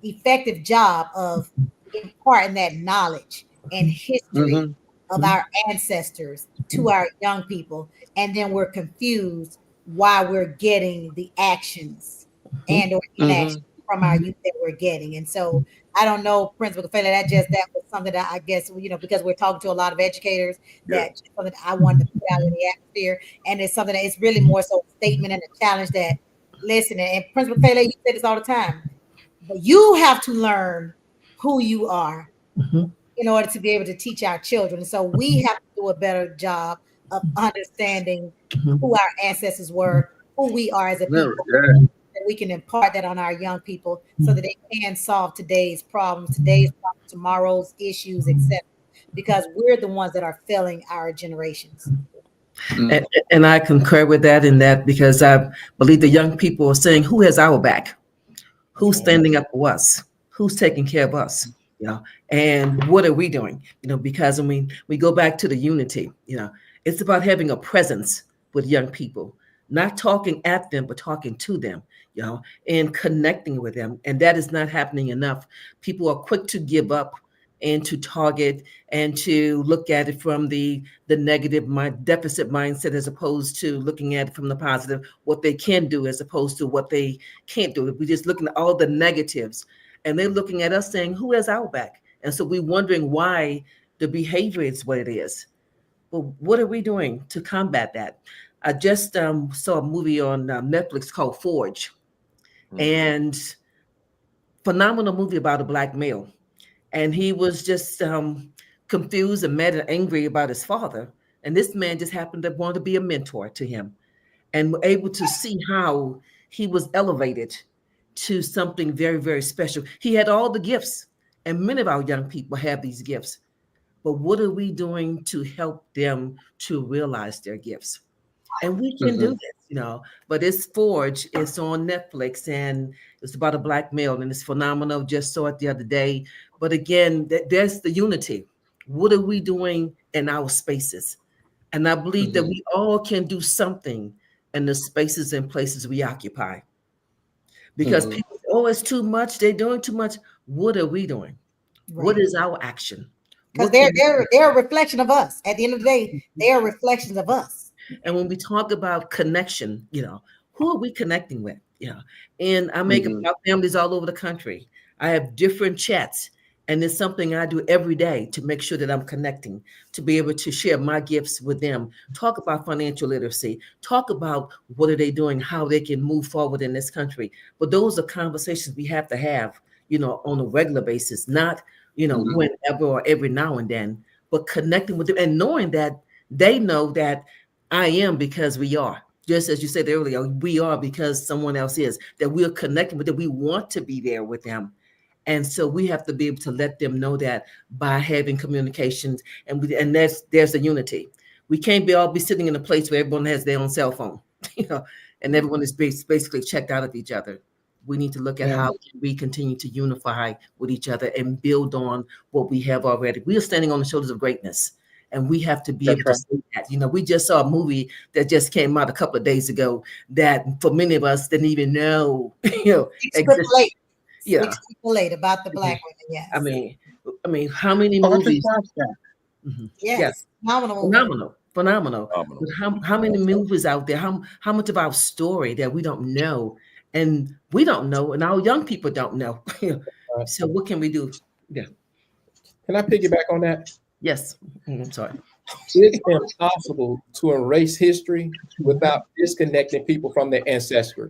effective job of imparting that knowledge and history of our ancestors to our young people. And then we're confused why we're getting the actions and or inaction from our youth that we're getting. And so I don't know, Principal Kafele, that was something that I guess, because we're talking to a lot of educators, that something I wanted to put out in the atmosphere. And it's something that it's really more so a statement and a challenge that, listen, and Principal Kafele, you say this all the time, but you have to learn who you are in order to be able to teach our children. And so we have to do a better job of understanding who our ancestors were, who we are as a people, that we can impart that on our young people so that they can solve today's problems, tomorrow's issues, etc. Because we're the ones that are failing our generations. And I concur with that because I believe the young people are saying, who has our back? Who's standing up for us? Who's taking care of us? And what are we doing? Because we go back to the unity, it's about having a presence with young people, not talking at them, but talking to them, and connecting with them. And that is not happening enough. People are quick to give up and to target and to look at it from the negative deficit mindset, as opposed to looking at it from the positive, what they can do as opposed to what they can't do. We're just looking at all the negatives, and they're looking at us saying, who has our back? And so we're wondering why the behavior is what it is. Well, what are we doing to combat that? I just saw a movie on Netflix called Forge, and phenomenal movie about a Black male. And he was just confused and mad and angry about his father. And this man just happened to want to be a mentor to him, and were able to see how he was elevated to something very, very special. He had all the gifts, and many of our young people have these gifts. But what are we doing to help them to realize their gifts? And we can do this, but it's Forge. It's on Netflix, and It's about a black male, and it's phenomenal. Just saw it the other day. But again, there's the unity. What are we doing in our spaces? And I believe that we all can do something in the spaces and places we occupy. Because people, oh, it's too much. They're doing too much. What are we doing? Right. What is our action? Because What can we they're a reflection of us. At the end of the day, they are reflections of us. And when we talk about connection, who are we connecting with? And I make about families all over the country. I have different chats, and it's something I do every day to make sure that I'm connecting, to be able to share my gifts with them, talk about financial literacy, talk about what are they doing, how they can move forward in this country. But those are conversations we have to have, on a regular basis, not, whenever or every now and then, but connecting with them and knowing that they know that I am because we are. Just as you said earlier, we are because someone else is, that we're connecting with them. We want to be there with them. And so we have to be able to let them know that by having communications, and there's a unity. We can't all be sitting in a place where everyone has their own cell phone, and everyone is basically checked out of each other. We need to look at how we continue to unify with each other and build on what we have already. We are standing on the shoulders of greatness. And we have to be able to say that. We just saw a movie that just came out a couple of days ago that for many of us didn't even know, Late. Yeah. Late about the black women. Yes. I mean, how many movies? Yes. Phenomenal. But how many movies out there? How much of our story that we don't know, and we don't know, and our young people don't know. So what can we do? Yeah. Can I piggyback on that? Yes. I'm sorry. It's impossible to erase history without disconnecting people from their ancestry.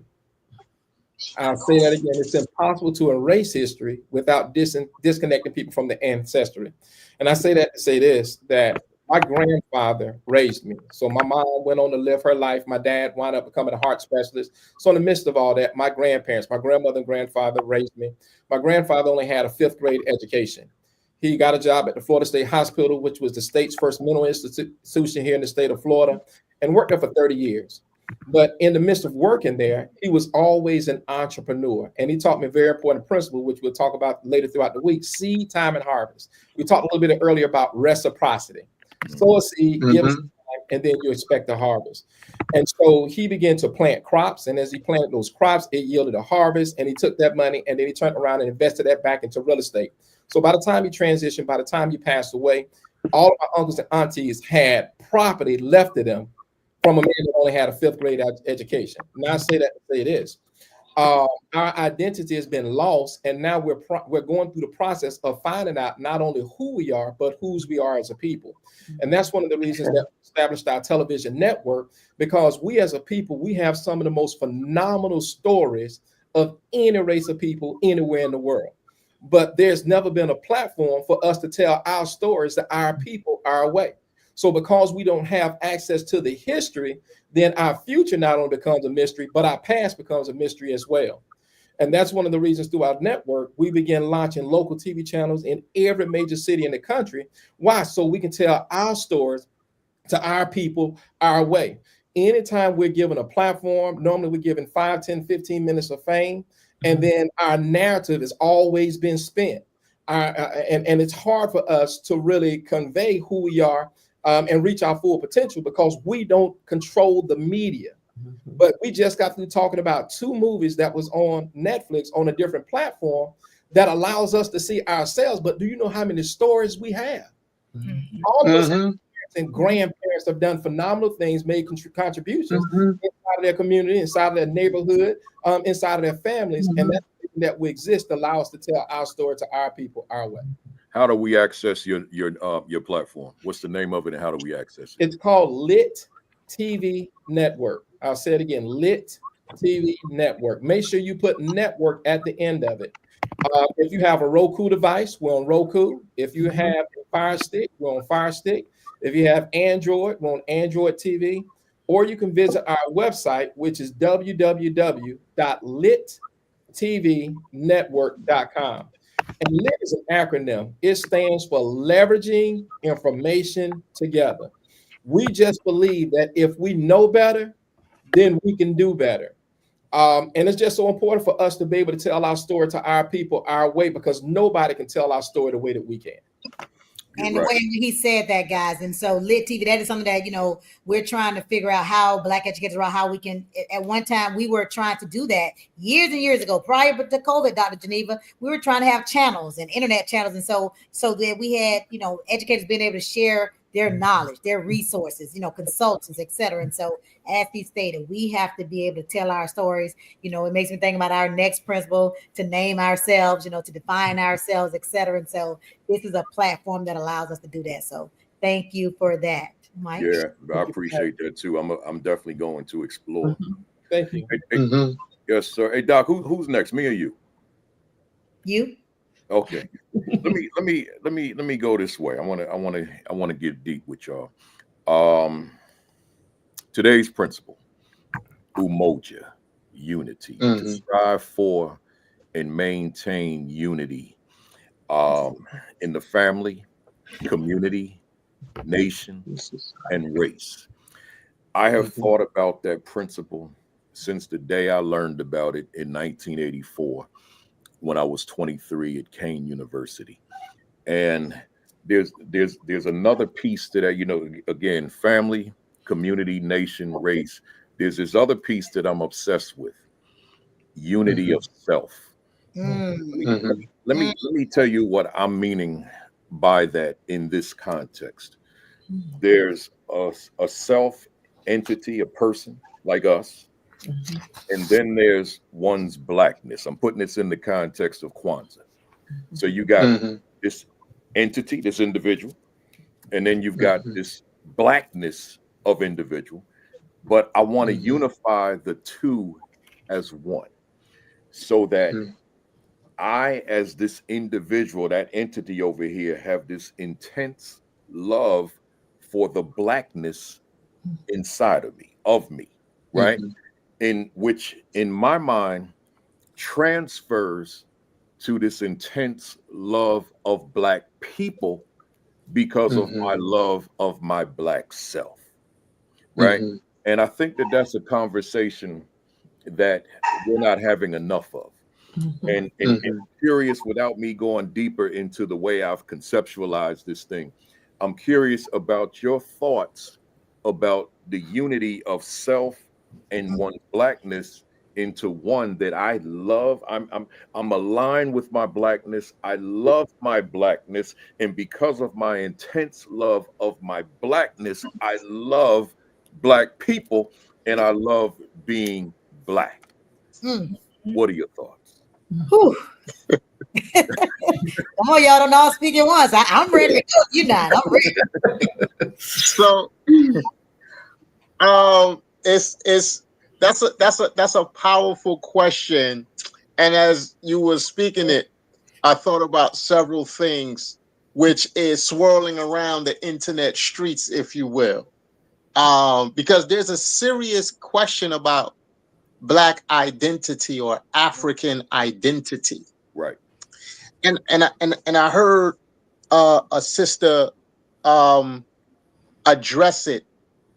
I'll say that again. It's impossible to erase history without disconnecting people from their ancestry. And I say that to say this, that my grandfather raised me. So my mom went on to live her life. My dad wound up becoming a heart specialist. So in the midst of all that, my grandparents, my grandmother and grandfather raised me. My grandfather only had a 5th grade education. He got a job at the Florida State Hospital, which was the state's first mental institution here in the state of Florida, and worked there for 30 years. But in the midst of working there, he was always an entrepreneur. And he taught me a very important principle, which we'll talk about later throughout the week: seed, time, and harvest. We talked a little bit earlier about reciprocity. Sow a seed, give us time, and then you expect a harvest. And so he began to plant crops. And as he planted those crops, it yielded a harvest. And he took that money and then he turned around and invested that back into real estate. So by the time he transitioned, by the time he passed away, all of my uncles and aunties had property left to them from a man that only had a 5th grade education. Now I say that to say this. Our identity has been lost, and now we're going through the process of finding out not only who we are, but whose we are as a people. And that's one of the reasons that we established our television network, because we as a people, we have some of the most phenomenal stories of any race of people anywhere in the world. But there's never been a platform for us to tell our stories to our people our way. So because we don't have access to the history, then our future not only becomes a mystery, but our past becomes a mystery as well. And that's one of the reasons through our network, we began launching local TV channels in every major city in the country. Why? So we can tell our stories to our people our way. Anytime we're given a platform, normally we're given 5, 10, 15 minutes of fame. And then our narrative has always been spent. And it's hard for us to really convey who we are and reach our full potential because we don't control the media. But we just got through talking about 2 movies that was on Netflix on a different platform that allows us to see ourselves. But do you know how many stories we have? All of us and grandparents have done phenomenal things, made contributions inside of their community, inside of their neighborhood, inside of their families. And that we exist allow us to tell our story to our people our way. How do we access your platform? What's the name of it, and how do we access it? It's called Lit TV Network. I'll say it again, Lit TV Network. Make sure you put network at the end of it. If you have a Roku device, we're on Roku. If you have a Fire Stick, we're on Fire Stick. If you have Android, we're on Android TV. Or you can visit our website, which is www.littvnetwork.com. And LIT is an acronym. It stands for Leveraging Information Together. We just believe that if we know better, then we can do better. And it's just so important for us to be able to tell our story to our people our way, because nobody can tell our story the way that we can. And the way he said that, guys, and so Lit TV, that is something that, you know, we're trying to figure out how Black educators around, how we can. At one time, we were trying to do that years and years ago, prior to COVID, Dr. Geneva. We were trying to have channels and internet channels, and so that we had, you know, educators being able to share their knowledge, their resources, you know, consultants, etc. And so, as he stated, we have to be able to tell our stories. You know, it makes me think about our next principle, to name ourselves, you know, to define ourselves, etc. And so, this is a platform that allows us to do that. So, thank you for that, Mike. Yeah, I appreciate that too. I'm definitely going to explore. Thank you. Hey, yes, sir. Hey, Doc, who's next? Me or you? You. Okay. let me go this way. I want to get deep with y'all. Today's principle, umoja, unity, to strive for and maintain unity in the family, community, nation, and race. I have thought about that principle since the day I learned about it in 1984 when I was 23 at Kane University. And there's another piece to that, you know, again, family, community, nation, race. There's this other piece that I'm obsessed with, unity of self. Let me tell you what I'm meaning by that in this context. There's a self entity, a person like us, and then there's one's Blackness. I'm putting this in the context of Kwanzaa. So you got this entity, this individual, and then you've got this Blackness of individual. But I want to unify the two as one, so that I, as this individual, that entity over here, have this intense love for the Blackness inside of me, right? In which, in my mind, transfers to this intense love of Black people because of my love of my Black self, right? And I think that that's a conversation that we're not having enough of. And curious, without me going deeper into the way I've conceptualized this thing, I'm curious about your thoughts about the unity of self and one's Blackness into one that I love. I'm aligned with my Blackness. I love my Blackness, and because of my intense love of my Blackness, I love Black people, and I love being Black. What are your thoughts? Come on, y'all don't all speak at once. I'm ready to go. You're not. I'm ready. So, that's a powerful question. And as you were speaking it, I thought about several things, which is swirling around the internet streets, if you will, because there's a serious question about Black identity or African identity, right? And I heard a sister address it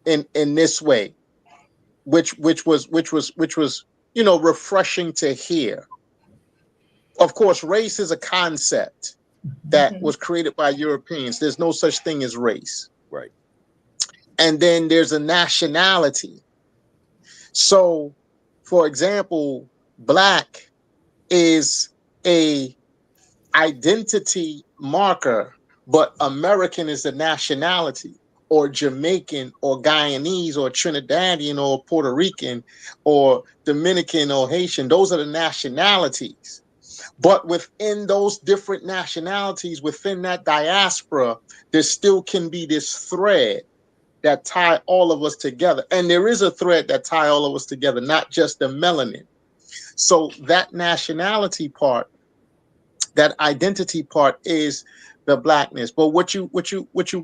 in this way, which was you know, refreshing to hear. Of course, race is a concept that was created by Europeans. There's no such thing as race, right? And then there's a nationality. So, for example, Black is a identity marker, but American is the nationality, or Jamaican or Guyanese or Trinidadian or Puerto Rican or Dominican or Haitian. Those are the nationalities. But within those different nationalities, within that diaspora, there still can be this thread that tie all of us together. And there is a thread that tie all of us together, not just the melanin. So that nationality part, that identity part, is the Blackness. But what you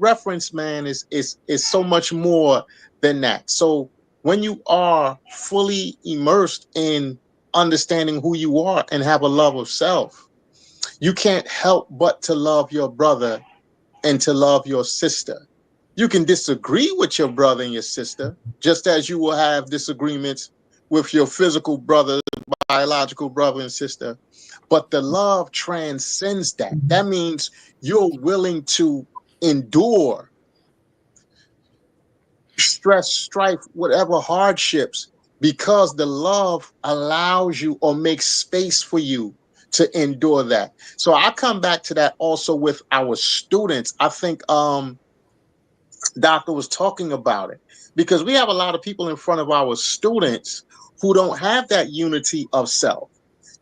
reference, man, is so much more than that. So when you are fully immersed in understanding who you are and have a love of self, you can't help but to love your brother and to love your sister. You can disagree with your brother and your sister, just as you will have disagreements with your physical brother, biological brother and sister, but the love transcends that. That means you're willing to endure stress, strife, whatever hardships, because the love allows you or makes space for you to endure that. So I come back to that also with our students. I think Doctor was talking about it, because we have a lot of people in front of our students who don't have that unity of self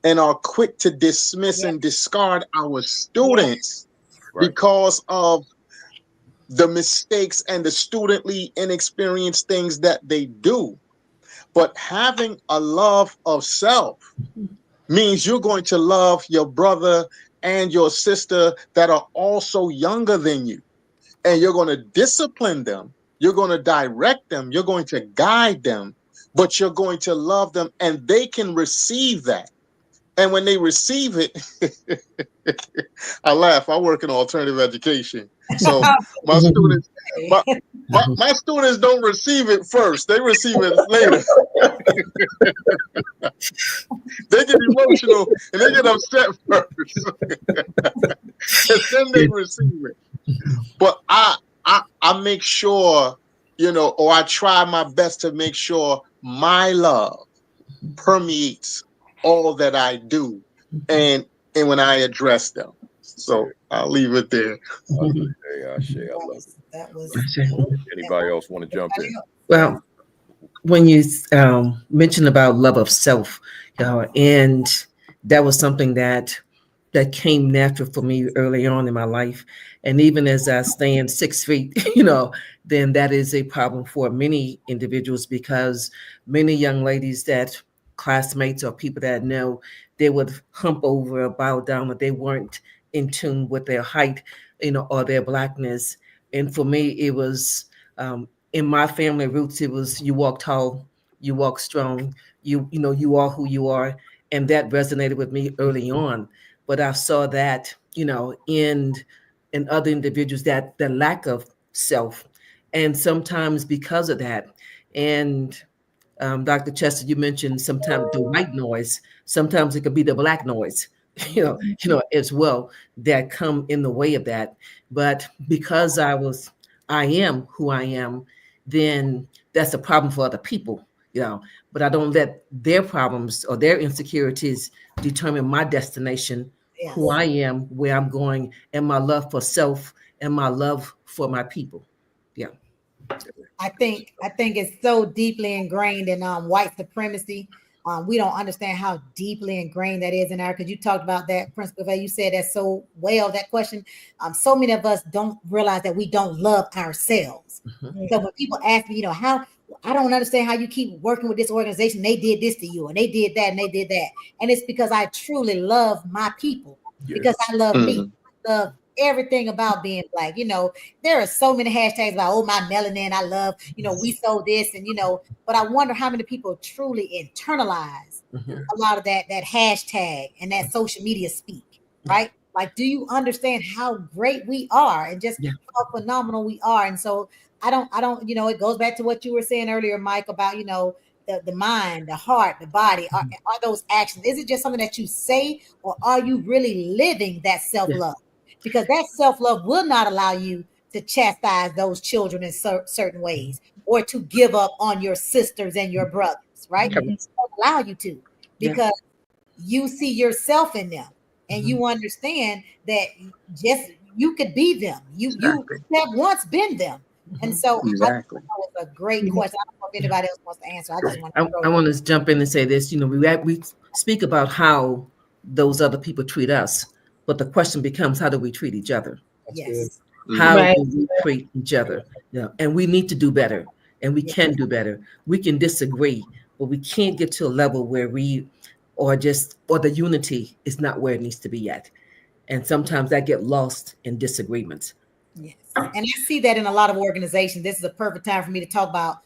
and are quick to dismiss and discard our students because of the mistakes and the studently inexperienced things that they do. But having a love of self means you're going to love your brother and your sister that are also younger than you. And you're going to discipline them. You're going to direct them. You're going to guide them. But you're going to love them, and they can receive that. And when they receive it, I laugh. I work in alternative education. So my students, my students don't receive it first. They receive it later. They get emotional and they get upset first. And then they receive it. But I make sure, or I try my best to make sure my love permeates all that I do and when I address them. So I'll leave it there. I love it. That was Anybody else want to jump in? Well, when you mentioned about love of self, and that was something that came natural for me early on in my life. And even as I stand 6 feet, then that is a problem for many individuals, because many young ladies that classmates or people that know, they would hump over or bow down, but they weren't in tune with their height, or their blackness. And for me, it was in my family roots, it was you walk tall, you walk strong, you are who you are. And that resonated with me early on. But I saw that, in other individuals, that the lack of self. And sometimes because of that, and Dr. Chester, you mentioned sometimes the white noise, sometimes it could be the black noise, as well, that come in the way of that. But because I am who I am, then that's a problem for other people, but I don't let their problems or their insecurities determine my destination, who I am, where I'm going, and my love for self and my love for my people. Yeah. I think it's so deeply ingrained in white supremacy. We don't understand how deeply ingrained that is in our, because you talked about that, Principal. You said that so well, that question. So many of us don't realize that we don't love ourselves. Mm-hmm. So when people ask me, how, I don't understand how you keep working with this organization. They did this to you, and they did that, and they did that. And it's because I truly love my people, because I love me. I love everything about being Black. There are so many hashtags about, my melanin, I love, we sold this, and but I wonder how many people truly internalize a lot of that hashtag and that social media speak, right? Like, do you understand how great we are and just how phenomenal we are? And so I don't, it goes back to what you were saying earlier, Mike, about, the mind, the heart, the body. Are those actions? Is it just something that you say, or are you really living that self-love? Because that self-love will not allow you to chastise those children in certain ways, or to give up on your sisters and your brothers, right? It won't allow you to, because you see yourself in them, and you understand that just you could be them. You have once been them. And so I thought that was a great question. I don't know if anybody else wants to answer. I just want to I want to jump in and say this. We speak about how those other people treat us, but the question becomes, how do we treat each other? Yes. How do we treat each other? And we need to do better, and we can do better. We can disagree, but we can't get to a level where or the unity is not where it needs to be yet. And sometimes that get lost in disagreements. Yes. And I see that in a lot of organizations. This is a perfect time for me to talk about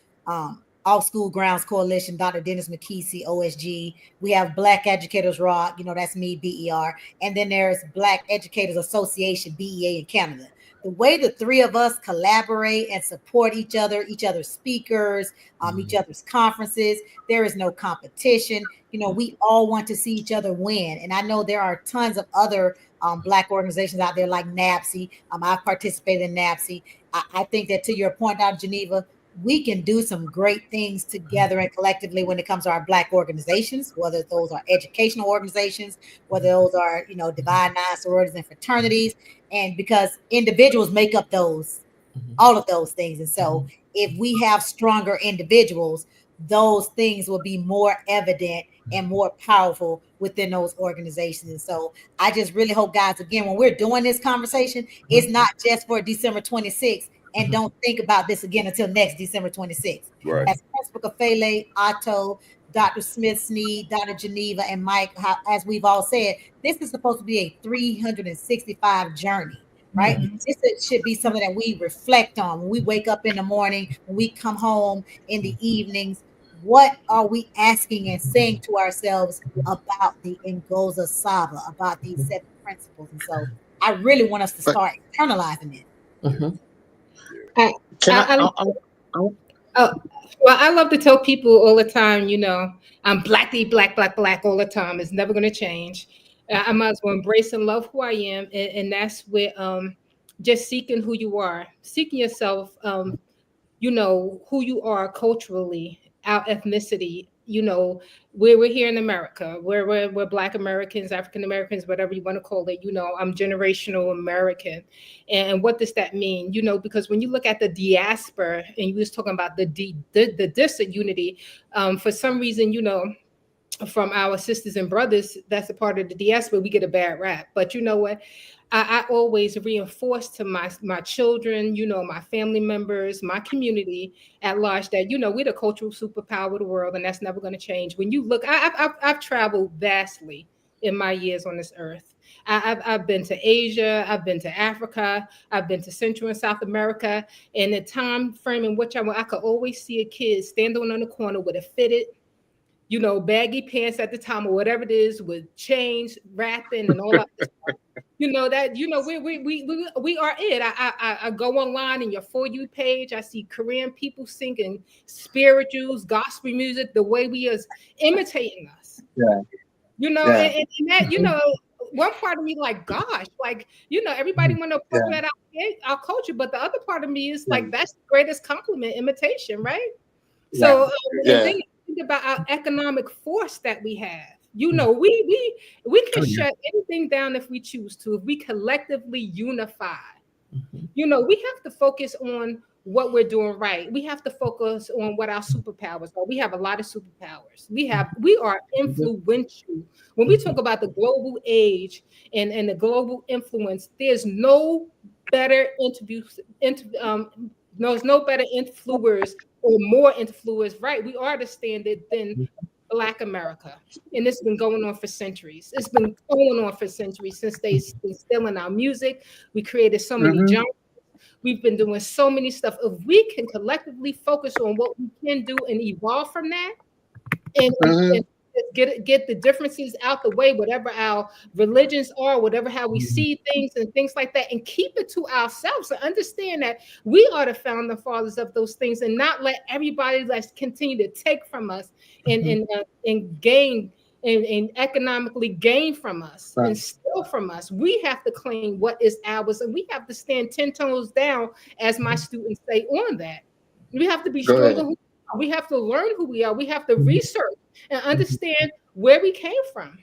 All School Grounds Coalition, Dr. Dennis McKesey, OSG. We have Black Educators Rock, that's me, BER. And then there's Black Educators Association, BEA in Canada. the way the three of us collaborate and support each other's speakers, each other's conferences, there is no competition. You know, we all want to see each other win. And I know there are tons of other Black organizations out there like NAPSI. I've participated in NAPSI. I think that, to your point, Dr. Geneva, we can do some great things together and collectively when it comes to our Black organizations, whether those are educational organizations, whether those are, you know, Divine Nine sororities and fraternities, and because individuals make up those, all of those things. And so if we have stronger individuals, those things will be more evident and more powerful within those organizations. And so I just really hope, guys, again, when we're doing this conversation, it's not just for December 26th. And don't think about this again until next December 26th. Right. As Principal Kafele, Otto, Dr. Smith-Sneed, Dr. Geneva, and Mike, as we've all said, this is supposed to be a 365 journey, right? This should be something that we reflect on when we wake up in the morning, when we come home in the evenings. What are we asking and saying to ourselves about the Ngozi Saba, about these 7 principles? And so I really want us to start internalizing it. Well, I love to tell people all the time, you know, I'm black all the time. It's never going to change. I might as well embrace and love who I am. And that's where just seeking who you are, seeking yourself, you know, who you are culturally, our ethnicity. You know, we're here in America, we're Black Americans, African Americans, whatever you want to call it. You know, I'm generational American. And what does that mean? You know, because when you look at the diaspora, and you was talking about the disunity, for some reason, you know, from our sisters and brothers, that's a part of the diaspora, we get a bad rap. But you know what? I always reinforce to my children, you know, my family members, my community at large, that, you know, we're the cultural superpower of the world, and that's never going to change. When you look, I've traveled vastly in my years on this earth. I've been to Asia, I've been to Africa, I've been to Central and South America, and the time frame in which I could always see a kid standing on the corner with a fitted, you know, baggy pants at the time or whatever it is, with chains, wrapping, and all that stuff. You know that, you know, we are it. I go online in your For You page, I see Korean people singing spirituals, gospel music, the way we is imitating us. Yeah. You know, and that, you know, one part of me like, gosh, like, you know, everybody want to appropriate our culture, but the other part of me is like, that's the greatest compliment, imitation, right? So and then think about our economic force that we have. You know, we can shut anything down if we choose to, if we collectively unify. You know, we have to focus on what we're doing right. We have to focus on what our superpowers are. We have a lot of superpowers. We are influential. When we talk about the global age and the global influence, there's no better there's no better influencers or more influencers, right? We are the standard than Black America. And it's been going on for centuries. It's been going on for centuries since they've been stealing our music. We created so many genres. We've been doing so many stuff. If we can collectively focus on what we can do and evolve from that, and get the differences out the way, whatever our religions are, whatever how we see things and things like that, and keep it to ourselves and understand that we are the founding fathers of those things, and not let everybody continue to take from us and gain and economically gain from us and steal from us. We have to claim what is ours, and we have to stand 10 toes down, as my students say, on that. We have to be stronger. We have to learn who we are. We have to research and understand where we came from.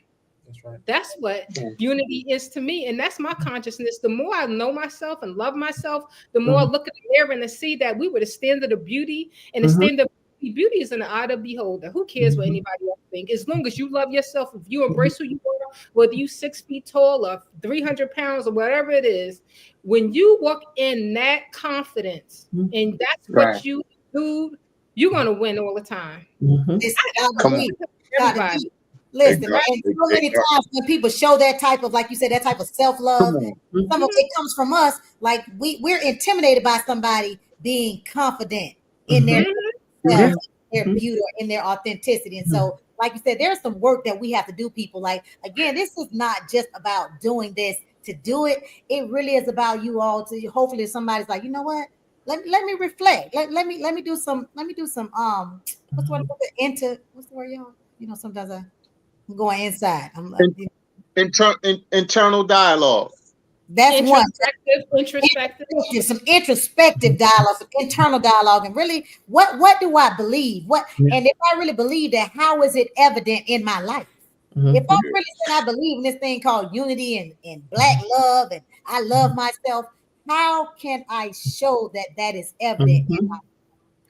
That's right. That's what unity is to me. And that's my consciousness. The more I know myself and love myself, the more I look in the mirror and I see that we were the standard of beauty, and the standard of beauty is in the eye of the beholder. Who cares what anybody else thinks? As long as you love yourself, if you embrace who you are, whether you 6 feet tall or 300 pounds or whatever it is, when you walk in that confidence and that's what you do, you're going to win all the time. Listen, and so many times when people show that type of, like you said, that type of self-love, some of it comes from us. Like we're intimidated by somebody being confident in their self, their beauty, or in their authenticity. And so, like you said, there's some work that we have to do, people. Like, again, this is not just about doing this to do it. It really is about you all to hopefully somebody's like, you know what? Let me reflect. Let me do some what's the word? What's the word, y'all? You know, sometimes I'm going inside. Internal dialogue. That's one. Introspective. Some introspective dialogue, some internal dialogue, and really, what do I believe? And if I really believe that, how is it evident in my life? If I really said I believe in this thing called unity and black love, and I love myself, how can I show that is evident in my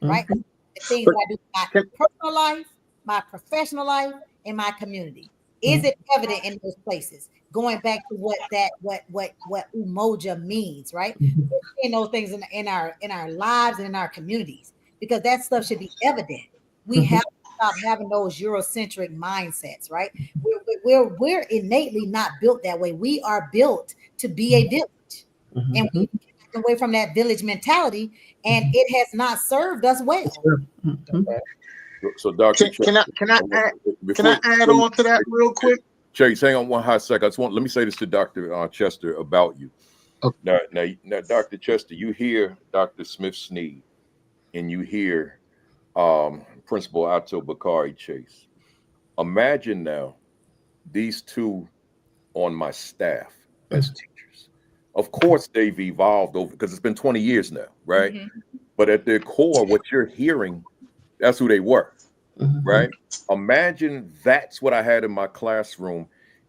life, right? The things I do in my personal life, my professional life, and my community. Is it evident in those places? Going back to what umoja means, right? In those things in our lives and in our communities, because that stuff should be evident. We have to stop having those Eurocentric mindsets, right? We're innately not built that way. We are built to be a village, and we get away from that village mentality, and it has not served us well. So, Dr. Can I add on to that real quick? Chase, hang on one hot second. Let me say this to Dr. Chester about you. Okay. Now, Dr. Chester, you hear Dr. Smith-Snead, and you hear Principal Ato Bakari Chase. Imagine now these two on my staff as teachers. Of course, they've evolved over, because it's been 20 years now, right? But at their core, what you're hearing, that's who they were, right? Imagine that's what I had in my classroom,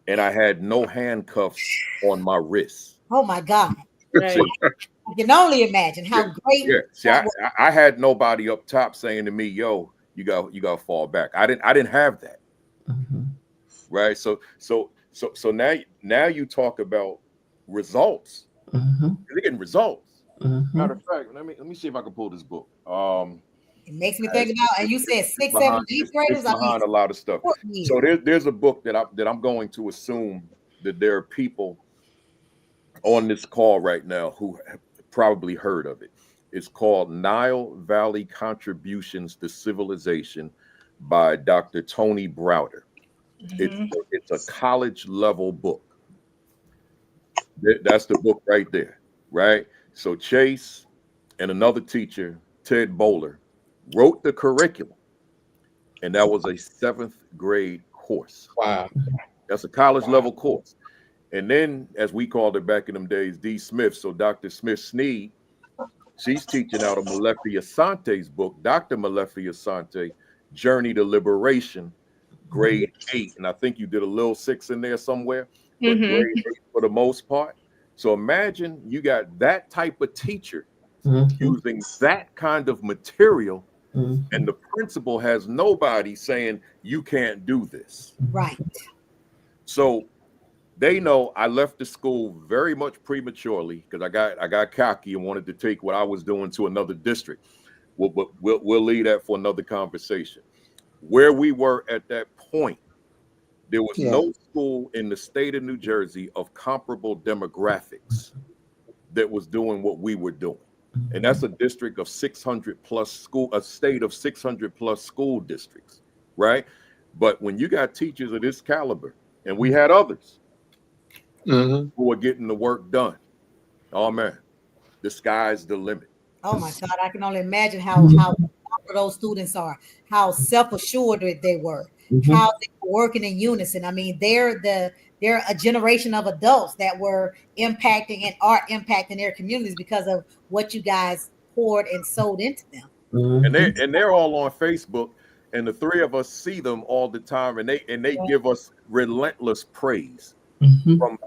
and I had no handcuffs on my wrists. Oh my God! Right. I can only imagine how great. Yeah, see, I had nobody up top saying to me, "Yo, you got to fall back." I didn't have that, right? So now you talk about results. They're getting results. Matter of fact, let me see if I can pull this book. It makes me think about, and you said 6th, 7th, 8th graders. Behind a lot of stuff. So there's a book that I'm going to assume that there are people on this call right now who have probably heard of it. It's called Nile Valley Contributions to Civilization by Dr. Tony Browder. It's a college level book. That's the book right there, right? So Chase and another teacher, Ted Bowler, wrote the curriculum, and that was a 7th grade course. Wow. That's a college level course. And then, as we called it back in them days, D. Smith. So Dr. Smith-Snead, she's teaching out of Malefi Asante's book, Dr. Malefi Asante, Journey to Liberation, grade 8. And I think you did a little 6 in there somewhere, but grade 8 for the most part. So imagine you got that type of teacher using that kind of material, and the principal has nobody saying you can't do this. Right. So they know I left the school very much prematurely because I got cocky and wanted to take what I was doing to another district. We'll leave that for another conversation. Where we were at that point, there was no school in the state of New Jersey of comparable demographics that was doing what we were doing. And that's a district of 600 plus school, a state of 600 plus school districts, right? But when you got teachers of this caliber, and we had others who are getting the work done, oh man, the sky's the limit. Oh my God, I can only imagine how those students are, how self-assured they were, how they were working in unison. I mean, they're a generation of adults that were impacting and are impacting their communities because of what you guys poured and sold into them. And they're all on Facebook, and the three of us see them all the time, and they give us relentless praise from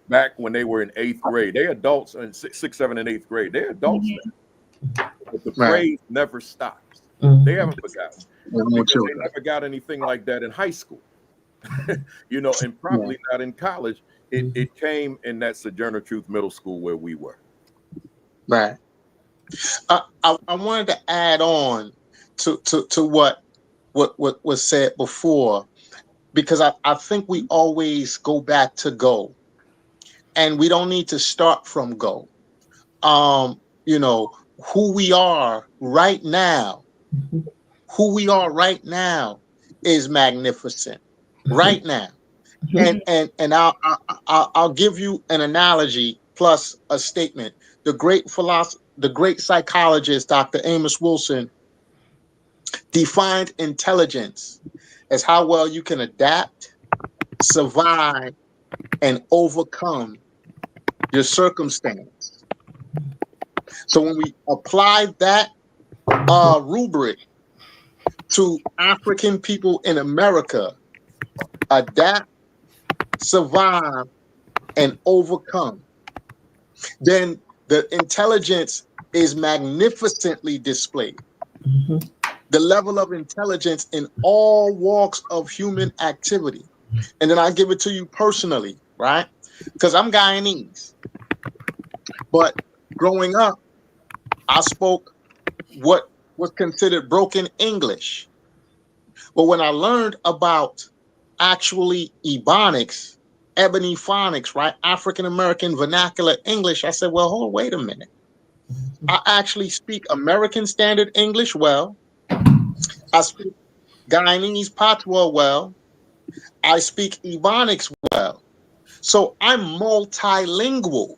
back when they were in 8th grade. They adults in 6th, 7th, and 8th grade. They're adults now. But the praise never stops. They haven't forgotten. Because they never got anything like that in high school. You know, and probably not in college. It came in that Sojourner Truth Middle School where we were. Right. I wanted to add on to what was said before, because I think we always go back to go, and we don't need to start from go. You know, who we are right now is magnificent right now. And I'll give you an analogy plus a statement. The great psychologist, Dr. Amos Wilson, defined intelligence as how well you can adapt, survive, and overcome your circumstance. So when we apply that rubric to African people in America, adapt, survive, and overcome, then the intelligence is magnificently displayed. The level of intelligence in all walks of human activity. And then I give it to you personally, right? Because I'm Guyanese. But growing up, I spoke what was considered broken English. But when I learned about actually Ebonics, Ebony Phonics, right? African American vernacular English, I said, well, hold, wait a minute. I actually speak American Standard English well. I speak Guyanese Patois well. I speak Ebonics well. So I'm multilingual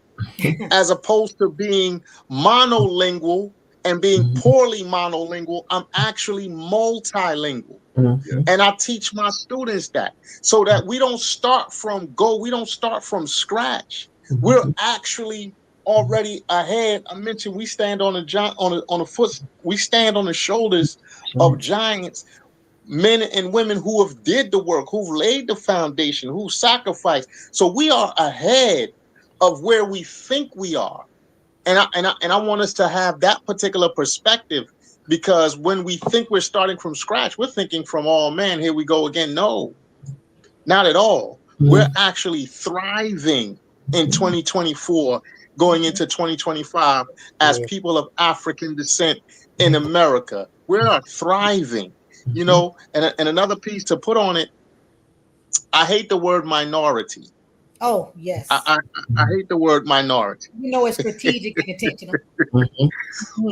as opposed to being monolingual and being poorly monolingual. I'm actually multilingual. And I teach my students that so that we don't start from scratch. We're actually already ahead. I mentioned we stand on we stand on the shoulders of giants, men and women who have did the work, who've laid the foundation, who sacrificed. So we are ahead of where we think we are. And I want us to have that particular perspective, because when we think we're starting from scratch, we're thinking from, oh man, here we go again. No, not at all. We're actually thriving in 2024, going into 2025 as people of African descent in America. We are thriving, you know, and another piece to put on it, I hate the word minority. Oh, yes. I hate the word minority. You know, it's strategic and intentional.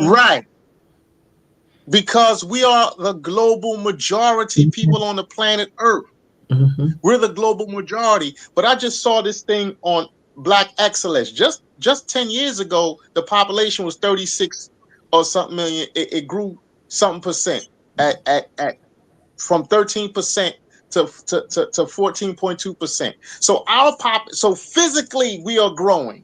Right. Because we are the global majority people on the planet Earth. We're the global majority. But I just saw this thing on Black Excellence. Just 10 years ago, the population was 36 or something million. It grew something percent at from 13% to 14.2%. So so physically we are growing,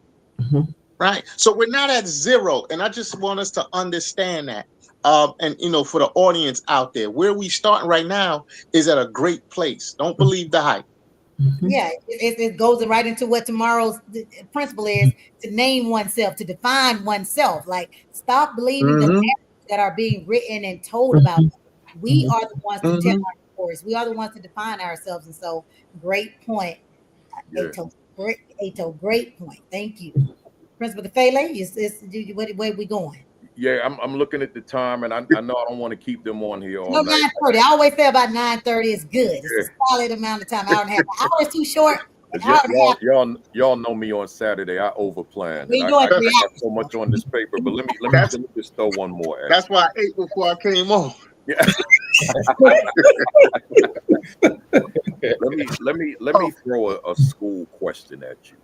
right? So we're not at zero. And I just want us to understand that. And you know, for the audience out there, where we starting right now is at a great place. Don't believe the hype. Yeah, it goes right into what tomorrow's principle is: to name oneself, to define oneself. Like, stop believing the narratives that are being written and told about us. We are the ones to tell our stories. We are the ones to define ourselves. And so, great point, Ato. Great point. Thank you, Principal Kafele. Where we going? Yeah, I'm looking at the time, and I know I don't want to keep them on here all No, night. 9:30. I always say about 9:30 is good. It's a solid amount of time. Hour and a half. An hour is too short. Y'all know me on Saturday. I overplan. We I doing got so much on this paper, but let me just throw one more. That's why I ate before I came on. Yeah. let me throw a school question at you.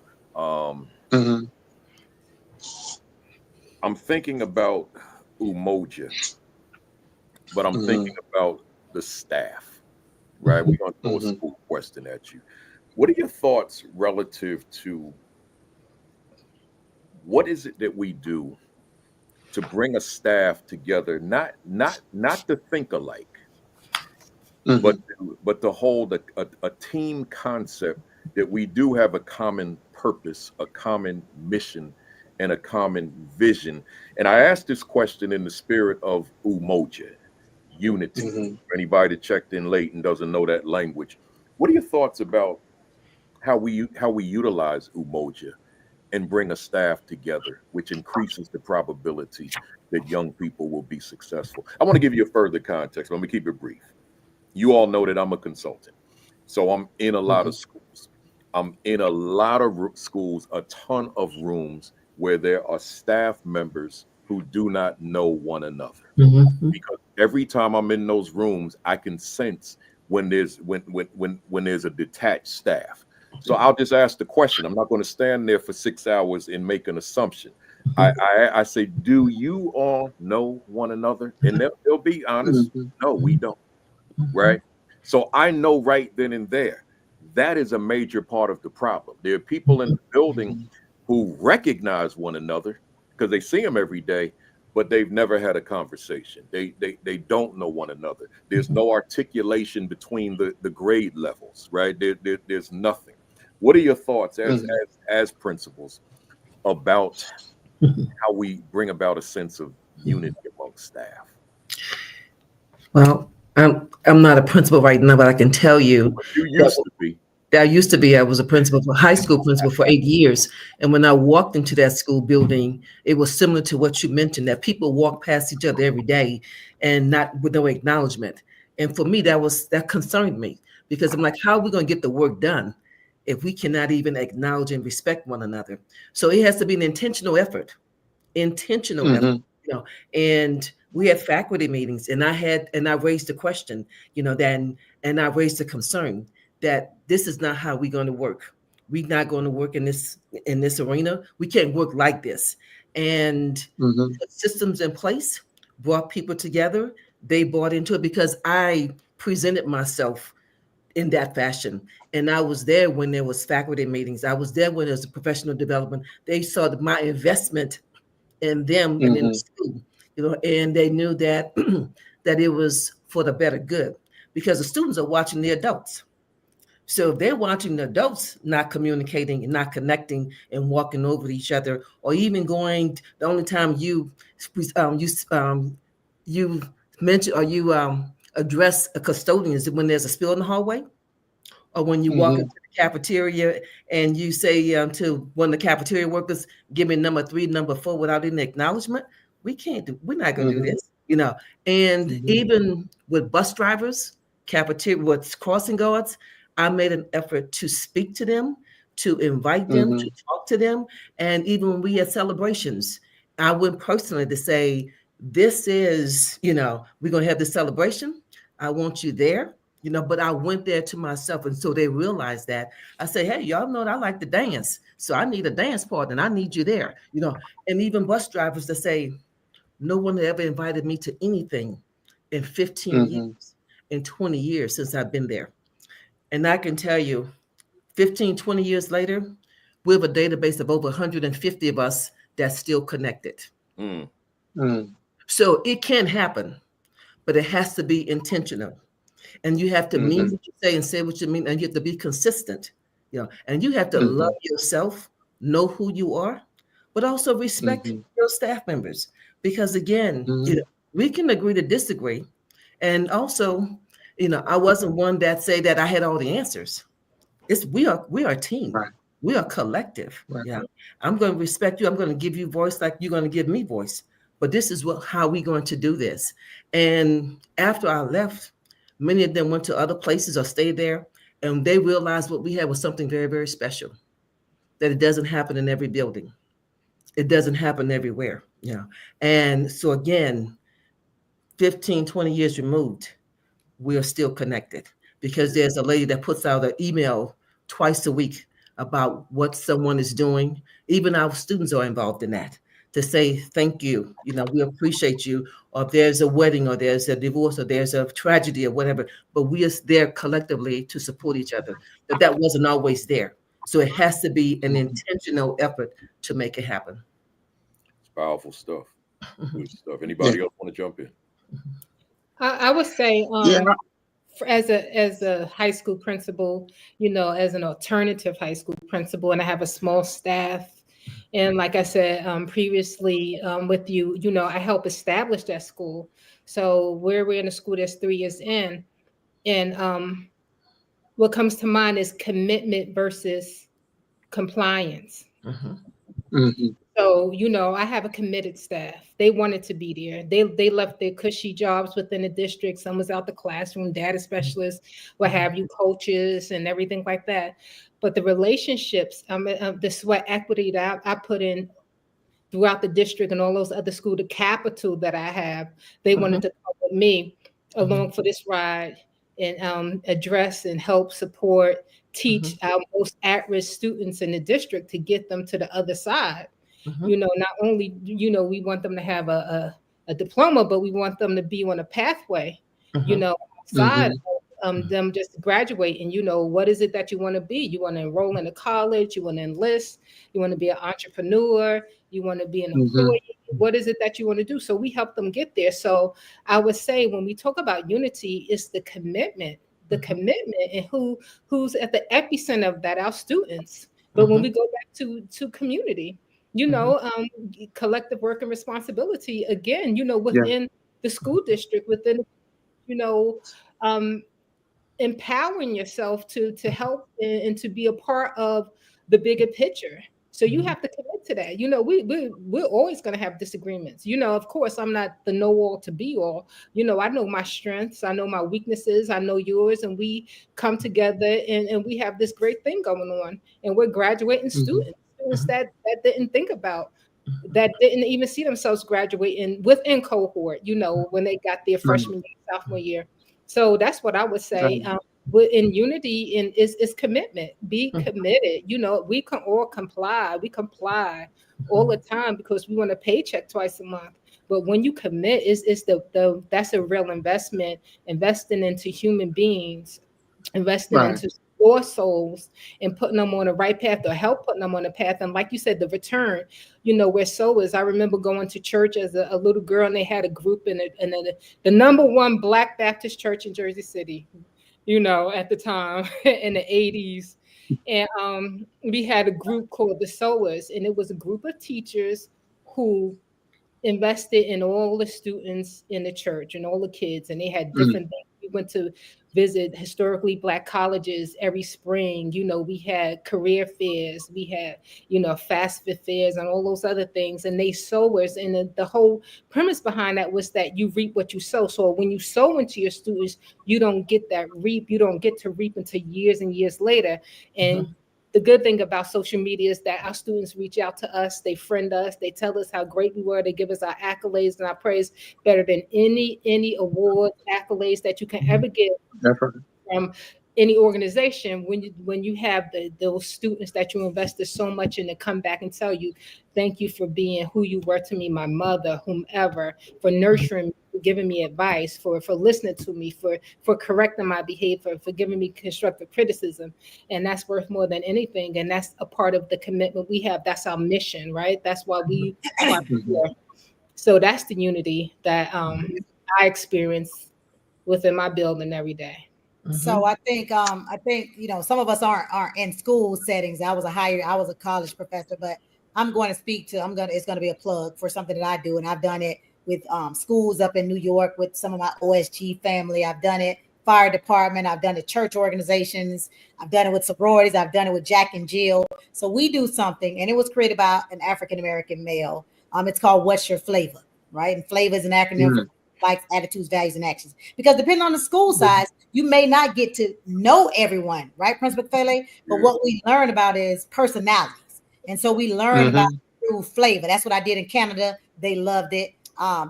I'm thinking about Umoja, but I'm thinking about the staff, right? We're going to throw a school question at you. What are your thoughts relative to what is it that we do to bring a staff together, not to think alike, but to hold a team concept that we do have a common purpose, a common mission, and a common vision. And I asked this question in the spirit of Umoja, unity. For anybody that checked in late and doesn't know that language, what are your thoughts about how we utilize Umoja and bring a staff together, which increases the probability that young people will be successful? I want to give you a further context. Let me keep it brief. You all know that I'm a consultant, so I'm in a lot of schools. I'm in a lot of schools, a ton of rooms where there are staff members who do not know one another. Because every time I'm in those rooms, I can sense when there's a detached staff. So I'll just ask the question. I'm not going to stand there for 6 hours and make an assumption. I say, do you all know one another? And they'll be honest. No, we don't. Right. So I know right then and there, that is a major part of the problem. There are people in the building who recognize one another because they see them every day, but they've never had a conversation. They don't know one another. There's no articulation between the grade levels, right? There's nothing. What are your thoughts as principals about how we bring about a sense of unity amongst staff? Well, I'm not a principal right now, but I can tell you You used to be. that I was a principal for high school principal for 8 years. And when I walked into that school building, it was similar to what you mentioned, that people walk past each other every day and not with no acknowledgement. And for me, that concerned me, because I'm like, how are we going to get the work done if we cannot even acknowledge and respect one another? So it has to be an intentional effort, effort, and we had faculty meetings, and I raised the question, and I raised the concern that this is not how we're going to work. We're not going to work in this arena. We can't work like this. And put systems in place, brought people together. They bought into it because I presented myself in that fashion. And I was there when there was faculty meetings. I was there when there was professional development. They saw my investment in them and in the school, and they knew that that it was for the better good, because the students are watching the adults. So if they're watching the adults not communicating and not connecting and walking over each other, or even the only time you mention or you address a custodian is when there's a spill in the hallway, or when you walk into the cafeteria and you say to one of the cafeteria workers, give me number 3, number 4, without any acknowledgement. We're not going to do this, And even with bus drivers, cafeteria, with crossing guards, I made an effort to speak to them, to invite them, to talk to them. And even when we had celebrations, I went personally to say, this is, we're going to have this celebration. I want you there. But I went there to myself. And so they realized that. I say, hey, y'all know that I like to dance. So I need a dance partner and I need you there, And even bus drivers that say, no one had ever invited me to anything in 15 years, in 20 years since I've been there. And I can tell you, 15, 20 years later, we have a database of over 150 of us that's still connected. So it can happen, but it has to be intentional. And you have to mean what you say and say what you mean, and you have to be consistent, and you have to love yourself, know who you are, but also respect your staff members. Because again, we can agree to disagree. And also, I wasn't one that say that I had all the answers. We are a team. Right. We are collective. Right. Yeah. I'm going to respect you. I'm going to give you voice like you're going to give me voice. But this is how we're going to do this. And after I left, many of them went to other places or stayed there, and they realized what we had was something very, very special, that it doesn't happen in every building. It doesn't happen everywhere. And so again, 15, 20 years removed, we are still connected, because there's a lady that puts out an email twice a week about what someone is doing. Even our students are involved in that, to say thank you, we appreciate you, or if there's a wedding or there's a divorce or there's a tragedy or whatever, but we are there collectively to support each other. But that wasn't always there. So it has to be an intentional effort to make it happen. It's powerful stuff. Good stuff. Anybody else want to jump in? I would say, as a high school principal, as an alternative high school principal, and I have a small staff. And like I said previously with you, I help establish that school. So where we're in a school that's 3 years in, and what comes to mind is commitment versus compliance. So, I have a committed staff. They wanted to be there. They left their cushy jobs within the district. Some was out the classroom, data specialists, what have you, coaches and everything like that. But the relationships, the sweat equity that I put in throughout the district and all those other schools, the capital that I have, they wanted to come with me along for this ride and address and help support, teach our most at-risk students in the district to get them to the other side. Not only, we want them to have a diploma, but we want them to be on a pathway, outside of them just graduating. What is it that you want to be? You want to enroll in a college, you want to enlist, you want to be an entrepreneur, you want to be an employee. What is it that you want to do? So we help them get there. So I would say when we talk about unity, it's the commitment and who's at the epicenter of that, our students. But when we go back to community, collective work and responsibility, again, within the school district, within, empowering yourself to help and to be a part of the bigger picture. So you have to commit to that. We're always going to have disagreements. Of course, I'm not the know-all to be all. I know my strengths, I know my weaknesses, I know yours, and we come together and we have this great thing going on. And we're graduating students that didn't think about, that didn't even see themselves graduating within cohort, when they got their freshman year, sophomore year. So that's what I would say. In unity and is commitment. Be committed. We can all comply. We comply all the time because we want a paycheck twice a month. But when you commit, is that's a real investment. Investing into human beings, investing into your souls, and putting them on the right path, or help putting them on the path. And like you said, the return, where sowers. I remember going to church as a little girl, and they had a group in the number one Black Baptist church in Jersey City, at the time in the 80s. And we had a group called the Sowers, and it was a group of teachers who invested in all the students in the church and all the kids, and they had different things. We went to visit historically Black colleges every spring. We had career fairs, we had, FAFSA fairs and all those other things. And they sowers, and the whole premise behind that was that you reap what you sow. So when you sow into your students, you don't get you don't get to reap until years and years later. And the good thing about social media is that our students reach out to us, they friend us, they tell us how great we were, they give us our accolades and our praise better than any award accolades that you can ever get from any organization. When you have those students that you invested so much in to come back and tell you, thank you for being who you were to me, my mother, whomever, for nurturing me, for giving me advice, for listening to me, for correcting my behavior, for giving me constructive criticism. And that's worth more than anything. And that's a part of the commitment we have. That's our mission, right? That's why we are here. So that's the unity that I experience within my building every day. So I think some of us aren't in school settings. I was a college professor, but I'm going to speak to it's going to be a plug for something that I do, and I've done it with schools up in New York with some of my OSG family. I've done it fire department. I've done it church organizations. I've done it with sororities. I've done it with Jack and Jill. So we do something, and it was created by an African American male. It's called What's Your Flavor, right? And flavor is an acronym for likes, attitudes, values, and actions. Because depending on the school size, you may not get to know everyone, right, Principal Fele? But what we learn about is personalities. And so we learn about through flavor. That's what I did in Canada. They loved it.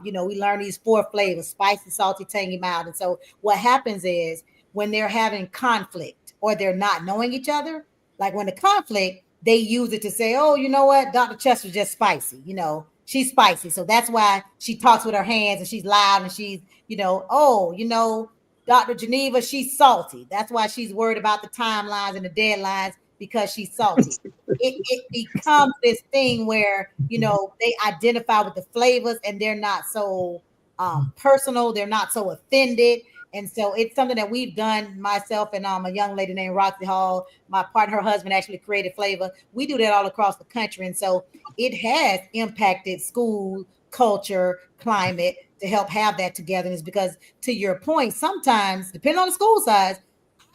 We learn these 4 flavors: spicy, salty, tangy, mild. And so what happens is when they're having conflict or they're not knowing each other, like when the conflict, they use it to say, oh, you know what? Dr. Chester's just spicy. She's spicy. So that's why she talks with her hands and she's loud and she's, Dr. Geneva, she's salty. That's why she's worried about the timelines and the deadlines, because she's salty. It becomes this thing where, they identify with the flavors and they're not so personal. They're not so offended. And so it's something that we've done, myself and a young lady named Roxy Hall, my partner, her husband actually created Flavor. We do that all across the country. And so it has impacted school culture, climate to help have that togetherness, because to your point, sometimes depending on the school size,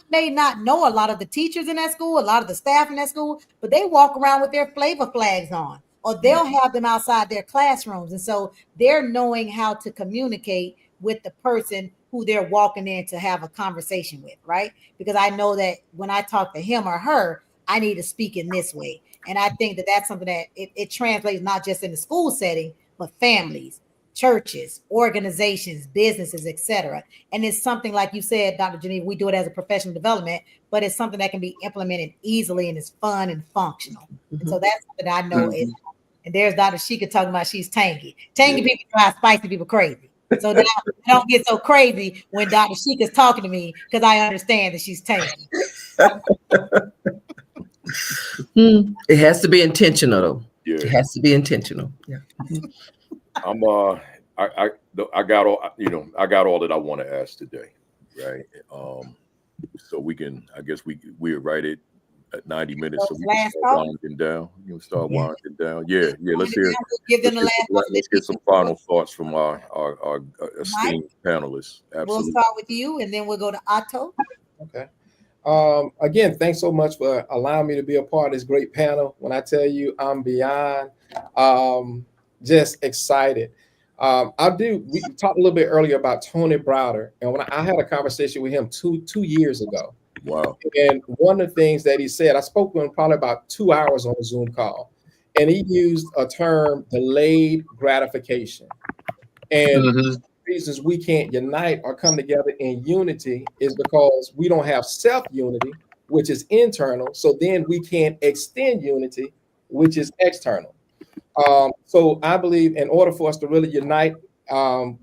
I may not know a lot of the teachers in that school, a lot of the staff in that school, but they walk around with their Flavor flags on, or they'll have them outside their classrooms. And so they're knowing how to communicate with the person who they're walking in to have a conversation with, right? Because I know that when I talk to him or her, I need to speak in this way. And I think that that's something that it translates not just in the school setting, but families, churches, organizations, businesses, etc. And it's something like you said, Dr. Geneva, we do it as a professional development, but it's something that can be implemented easily and is fun and functional. And so that's something that I know is. And there's Dr. Sheikah talking about she's tangy. Tangy people drive spicy people crazy. So that I don't get so crazy when Dr. Sheikah's talking to me because I understand that she's tangy. It has to be intentional, though. Yeah. It has to be intentional. Yeah. I got all, I got all that I want to ask today, right? So we can, I guess we're right at 90 minutes, so we can start winding down. Start winding down. Yeah. Let's hear. Let's get some final thoughts from our esteemed panelists. Absolutely. We'll start with you, and then we'll go to Otto. Okay. Again, thanks so much for allowing me to be a part of this great panel. When I tell you I'm beyond just excited. We talked a little bit earlier about Tony Browder, and when I had a conversation with him two years ago. Wow. And one of the things that he said, I spoke with him probably about 2 hours on a Zoom call, and he used a term, delayed gratification. And reasons we can't unite or come together in unity is because we don't have self-unity, which is internal. So then we can't extend unity, which is external. So I believe in order for us to really unite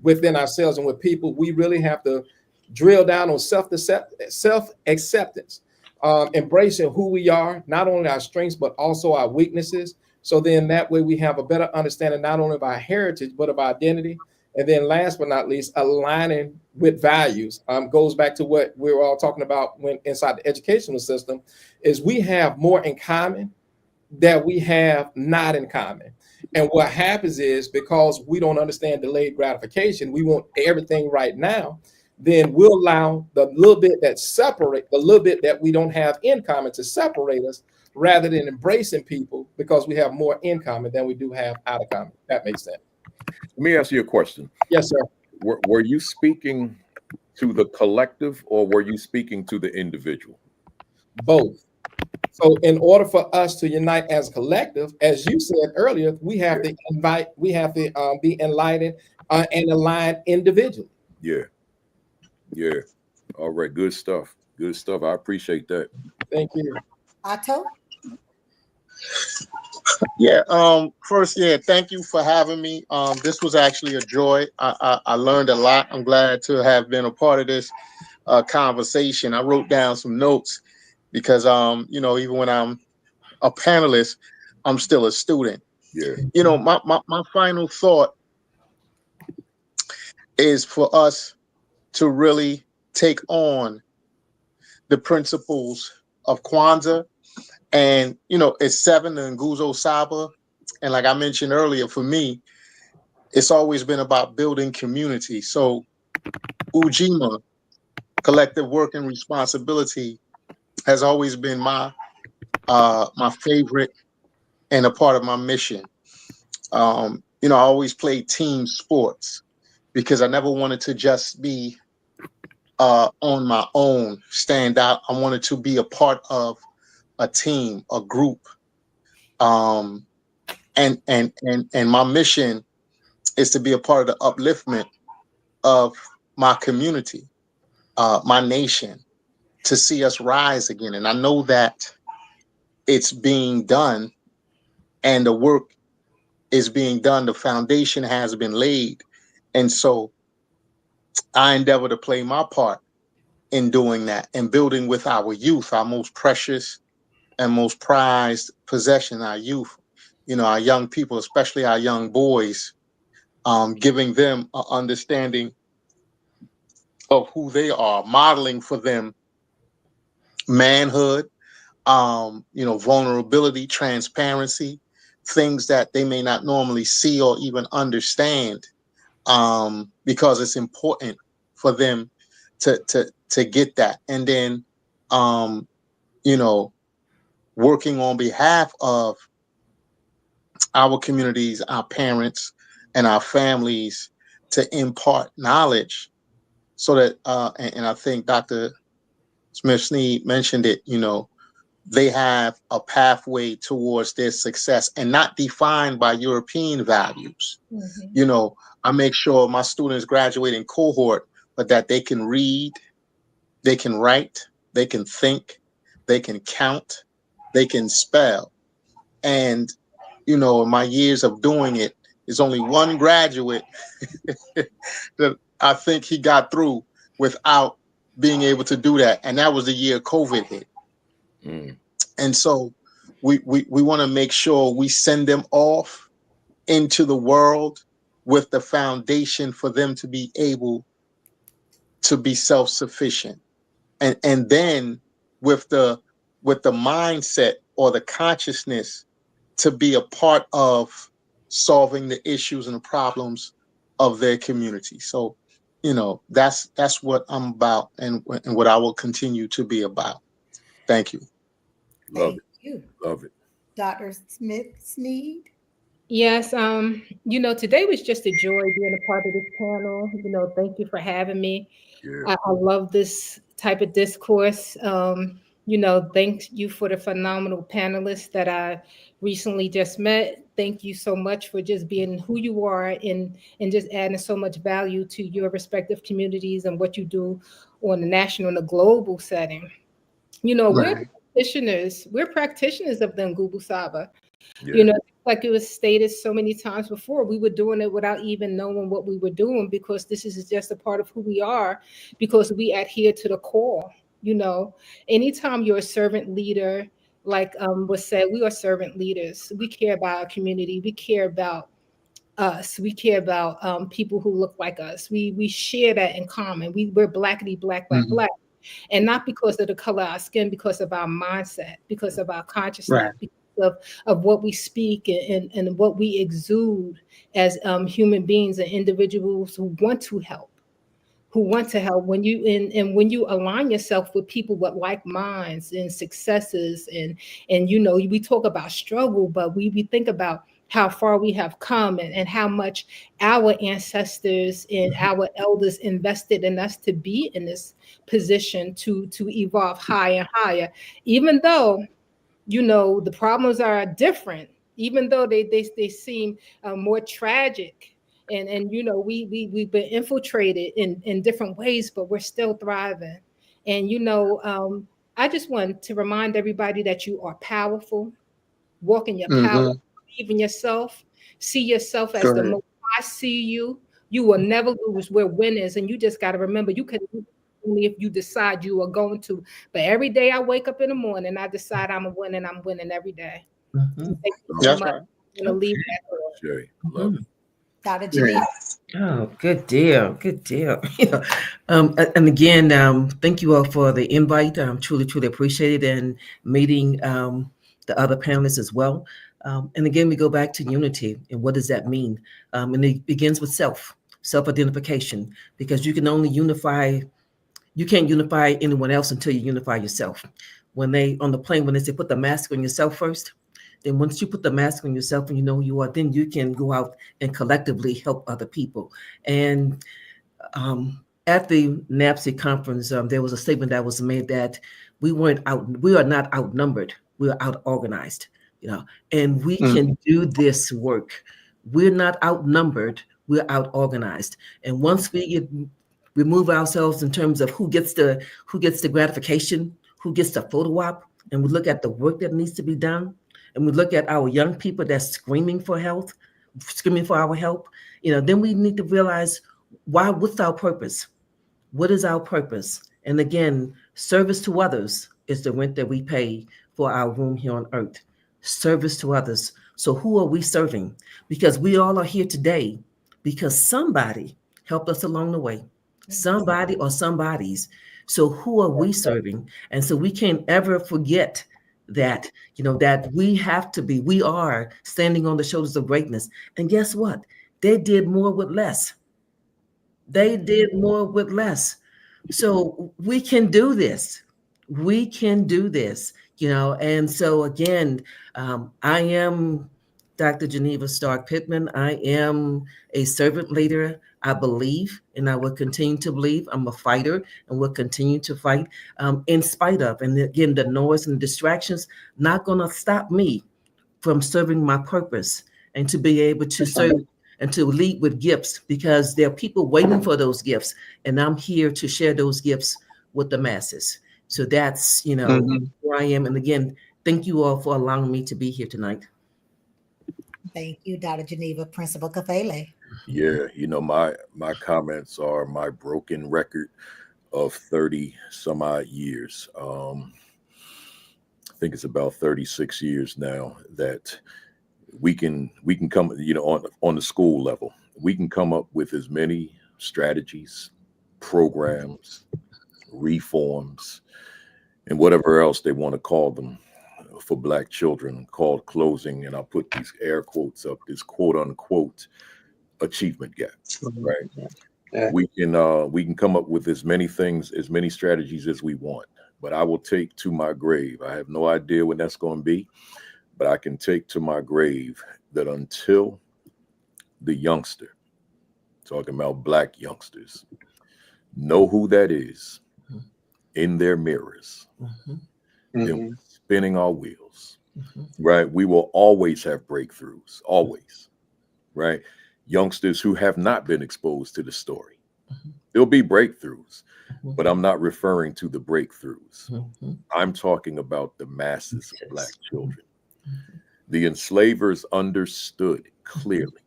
within ourselves and with people, we really have to drill down on self-acceptance, embracing who we are, not only our strengths, but also our weaknesses. So then that way we have a better understanding, not only of our heritage, but of our identity. And then last but not least, aligning with values goes back to what we were all talking about when inside the educational system is we have more in common that we have not in common. And what happens is because we don't understand delayed gratification, we want everything right now, then we'll allow the little bit that we don't have in common to separate us rather than embracing people because we have more in common than we do have out of common. That makes sense. Let me ask you a question. Yes, sir. Were you speaking to the collective or were you speaking to the individual? Both. So in order for us to unite as a collective, as you said earlier, we have to be enlightened and aligned individually. Yeah. All right. Good stuff. I appreciate that. Thank you. Otto? Yeah. First, thank you for having me. This was actually a joy. I learned a lot. I'm glad to have been a part of this conversation. I wrote down some notes because even when I'm a panelist, I'm still a student. Yeah. My final thought is for us to really take on the principles of Kwanzaa. And, it's 7 and Nguzo Saba. And like I mentioned earlier, for me, it's always been about building community. So Ujima, collective work and responsibility, has always been my favorite and a part of my mission. I always played team sports because I never wanted to just be on my own, stand out. I wanted to be a part of a team, a group. And my mission is to be a part of the upliftment of my community, my nation, to see us rise again. And I know that it's being done and the work is being done. The foundation has been laid. And so I endeavor to play my part in doing that and building with our youth, our most precious and most prized possession, our youth, our young people, especially our young boys, giving them an understanding of who they are, modeling for them manhood, vulnerability, transparency, things that they may not normally see or even understand, because it's important for them to get that. And then, working on behalf of our communities, our parents, and our families to impart knowledge so that, and I think Dr. Smith-Snead mentioned it, they have a pathway towards their success and not defined by European values. You know, I make sure my students graduate in cohort, but that they can read, they can write, they can think, they can count, they can spell. And, you know, in my years of doing it, there's only one graduate that I think he got through without being able to do that. And that was the year COVID hit. And so we want to make sure we send them off into the world with the foundation for them to be able to be self-sufficient. And then with the mindset or the consciousness to be a part of solving the issues and the problems of their community. So, you know, that's what I'm about and what I will continue to be about. Thank you. Love Thank you. Love it. Dr. Smith Sneed. Yes, you know, today was just a joy being a part of this panel. You know, thank you for having me. Yeah. I love this type of discourse. You know, thank you for the phenomenal panelists that I recently just met. Thank you so much for just being who you are and just adding so much value to your respective communities and what you do on the national and the global setting. You know, Right. we're practitioners of the Ngubu Saba. Yeah. You know, like it was stated so many times before, we were doing it without even knowing what we were doing because this is just a part of who we are because we adhere to the call. You know, anytime you're a servant leader, like was said, we are servant leaders. We care about our community. We care about us. We care about people who look like us. We share that in common. We're blackity black, black, Mhm. black. And not because of the color of our skin, because of our mindset, because of our consciousness, Right. because of what we speak and what we exude as human beings and individuals who want to help. When you and when you align yourself with people with like minds and successes and you know, we talk about struggle, but we think about how far we have come and how much our ancestors and our elders invested in us to be in this position to evolve higher and higher, even though, you know, the problems are different, even though they seem more tragic. And you know, we've been infiltrated in different ways, but we're still thriving. And you know, I just want to remind everybody that you are powerful. Walk in your power, Mm-hmm. believe in yourself, see yourself as the Good. most I see you. You will never lose. We're winners, and you just got to remember you can only if you decide you are going to. But every day I wake up in the morning, I decide I'm a win, and I'm winning every day. Mhm. Thank you so That's much. right. I'm gonna leave that there. Shay. Love it. Dr. Yeah. Janine. Oh, good deal. Good deal. Yeah. And again, thank you all for the invite. Truly, truly appreciate it and meeting the other panelists as well. And again, we go back to unity and what does that mean? And it begins with self-identification, because you can only you can't unify anyone else until you unify yourself. When they on the plane, when they say put the mask on yourself first, then once you put the mask on yourself and you know who you are, then you can go out and collectively help other people. And at the NAPSI conference, there was a statement that was made that we are not outnumbered, we are out organized, you know, and we Mm. can do this work. We're not outnumbered, we're out organized. And once we remove ourselves in terms of who gets the gratification, who gets the photo op, and we look at the work that needs to be done, and we look at our young people that's screaming for health, screaming for our help, you know, then we need to realize what's our purpose? What is our purpose? And again, service to others is the rent that we pay for our room here on earth. Service to others. So who are we serving? Because we all are here today because somebody helped us along the way. Somebody or somebodies. So who are we serving? And so we can't ever forget that, you know, that we are standing on the shoulders of greatness. And guess what? They did more with less. They did more with less. So we can do this. We can do this, you know. And so again, I am Dr. Geneva Stark Pittman. I am a servant leader. I believe, and I will continue to believe. I'm a fighter and will continue to fight in spite of. And again, the noise and distractions not going to stop me from serving my purpose and to be able to serve and to lead with gifts, because there are people waiting for those gifts. And I'm here to share those gifts with the masses. So that's, where I am. And again, thank you all for allowing me to be here tonight. Thank you, Dr. Geneva. Principal Kafele. Yeah, my comments are my broken record of 30 some odd years. I think it's about 36 years now that we can come, on the school level, we can come up with as many strategies, programs, reforms, and whatever else they want to call them for Black children, called closing, and I'll put these air quotes up, this quote unquote achievement gap, right? Yeah. We can come up with as many things, as many strategies as we want, but I will take to my grave, I have no idea when that's going to be, but I can take to my grave that until the youngster, talking about Black youngsters, know who that is in their mirrors, then we're spinning our wheels, right? We will always have breakthroughs, always, right? Youngsters who have not been exposed to the story, there'll be breakthroughs, but I'm not referring to the breakthroughs. I'm talking about the masses of Black children. The enslavers understood clearly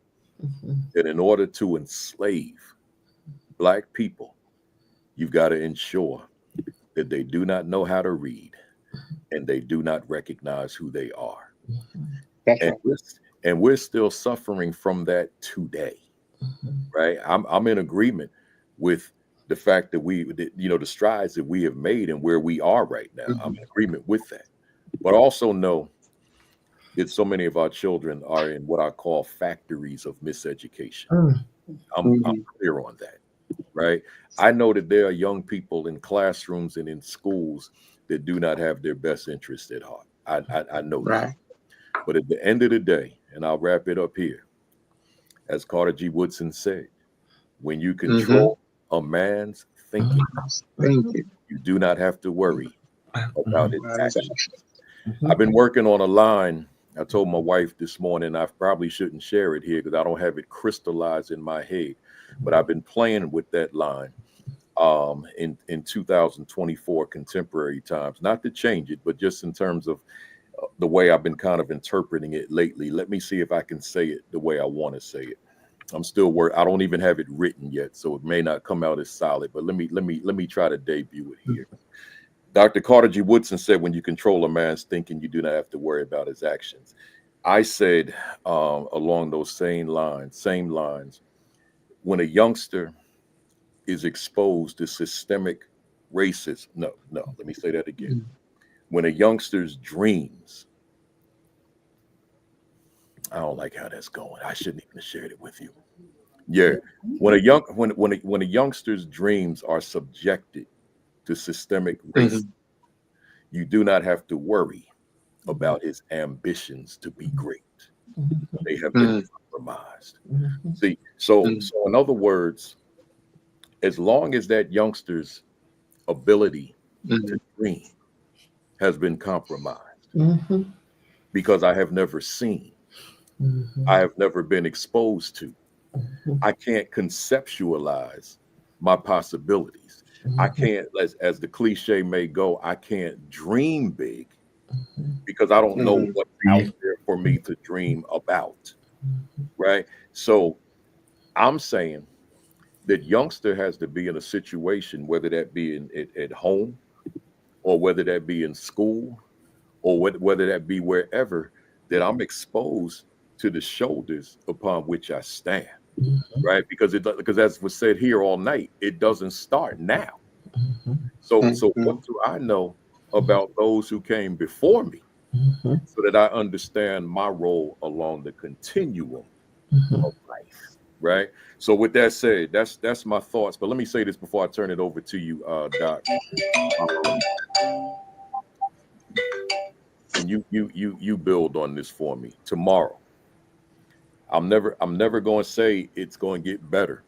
that in order to enslave Black people, you've got to ensure that they do not know how to read and they do not recognize who they are. And we're still suffering from that today, right? I'm in agreement with the fact that the strides that we have made and where we are right now. I'm in agreement with that. But also know that so many of our children are in what I call factories of miseducation. I'm clear on that, right? I know that there are young people in classrooms and in schools that do not have their best interests at heart. I know that. But at the end of the day, and I'll wrap it up here, as Carter G. Woodson said, when you control a man's thinking, you do not have to worry about his actions. I've been working on a line. I told my wife this morning, I probably shouldn't share it here because I don't have it crystallized in my head, but I've been playing with that line in 2024 contemporary times, not to change it, but just in terms of the way I've been kind of interpreting it lately. Let me see if I can say it the way I want to say it. I'm still I don't even have it written yet, so it may not come out as solid, but let me try to debut it here. Dr. Carter G. Woodson said, when you control a man's thinking, you do not have to worry about his actions. I said along those same lines, when a youngster is exposed to systemic racism, let me say that again. When a youngster's dreams, I don't like how that's going. I shouldn't even have shared it with you. Yeah, when a youngster's dreams are subjected to systemic racism, you do not have to worry about his ambitions to be great. They have been compromised. See, so in other words, as long as that youngster's ability to dream has been compromised, because I have never seen, I have never been exposed to, I can't conceptualize my possibilities. I can't, as the cliche may go, I can't dream big because I don't know what's out there for me to dream about, right? So I'm saying that youngster has to be in a situation, whether that be at home or whether that be in school or whether that be wherever, that I'm exposed to the shoulders upon which I stand, right? Because as was said here all night, it doesn't start now. So what do I know about those who came before me, so that I understand my role along the continuum of life, right? So with that said, that's my thoughts. But let me say this before I turn it over to you, Doc. And you build on this for me tomorrow. I'm never going to say it's going to get better,